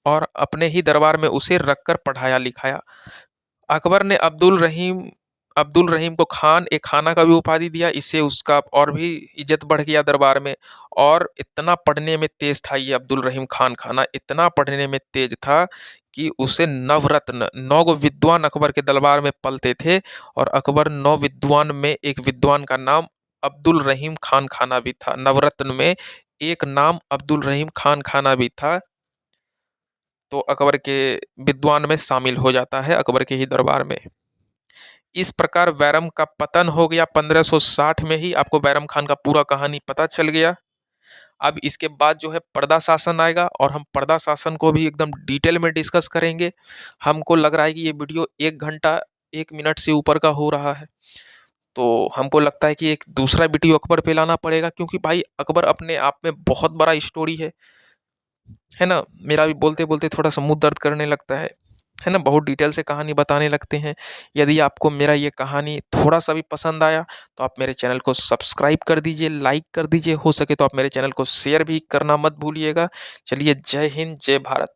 और अपने ही दरबार में उसे रखकर पढ़ाया लिखाया। अकबर ने अब्दुल रहीम को खान ए खाना का भी उपाधि दिया। इससे उसका और भी इज्जत बढ़ गया दरबार में। और इतना पढ़ने में तेज था ये अब्दुल रहीम खान खाना, इतना पढ़ने में तेज था कि उसे नवरत्न, 9 विद्वान अकबर के दरबार में पलते थे। और अकबर 9 विद्वान में एक विद्वान का नाम अब्दुल रहीम खान खाना भी था। नवरत्न में एक नाम अब्दुल रहीम खान खाना भी था। तो अकबर के विद्वान में शामिल हो जाता है, अकबर के ही दरबार में। इस प्रकार बैरम का पतन हो गया 1560 में ही। आपको बैरम खान का पूरा कहानी पता चल गया। अब इसके बाद जो है पर्दा शासन आएगा, और हम पर्दा शासन को भी एकदम डिटेल में डिस्कस करेंगे। हमको लग रहा है कि ये वीडियो 1 घंटा 1 मिनट से ऊपर का हो रहा है, तो हमको लगता है कि एक दूसरा वीडियो अकबर पे लाना पड़ेगा, क्योंकि भाई अकबर अपने आप में बहुत बड़ा स्टोरी है ना। मेरा भी बोलते बोलते थोड़ा सा मुंह दर्द करने लगता है ना। बहुत डिटेल से कहानी बताने लगते हैं। यदि आपको मेरा ये कहानी थोड़ा सा भी पसंद आया तो आप मेरे चैनल को सब्सक्राइब कर दीजिए, लाइक कर दीजिए, हो सके तो आप मेरे चैनल को शेयर भी करना मत भूलिएगा। चलिए, जय हिंद, जय भारत।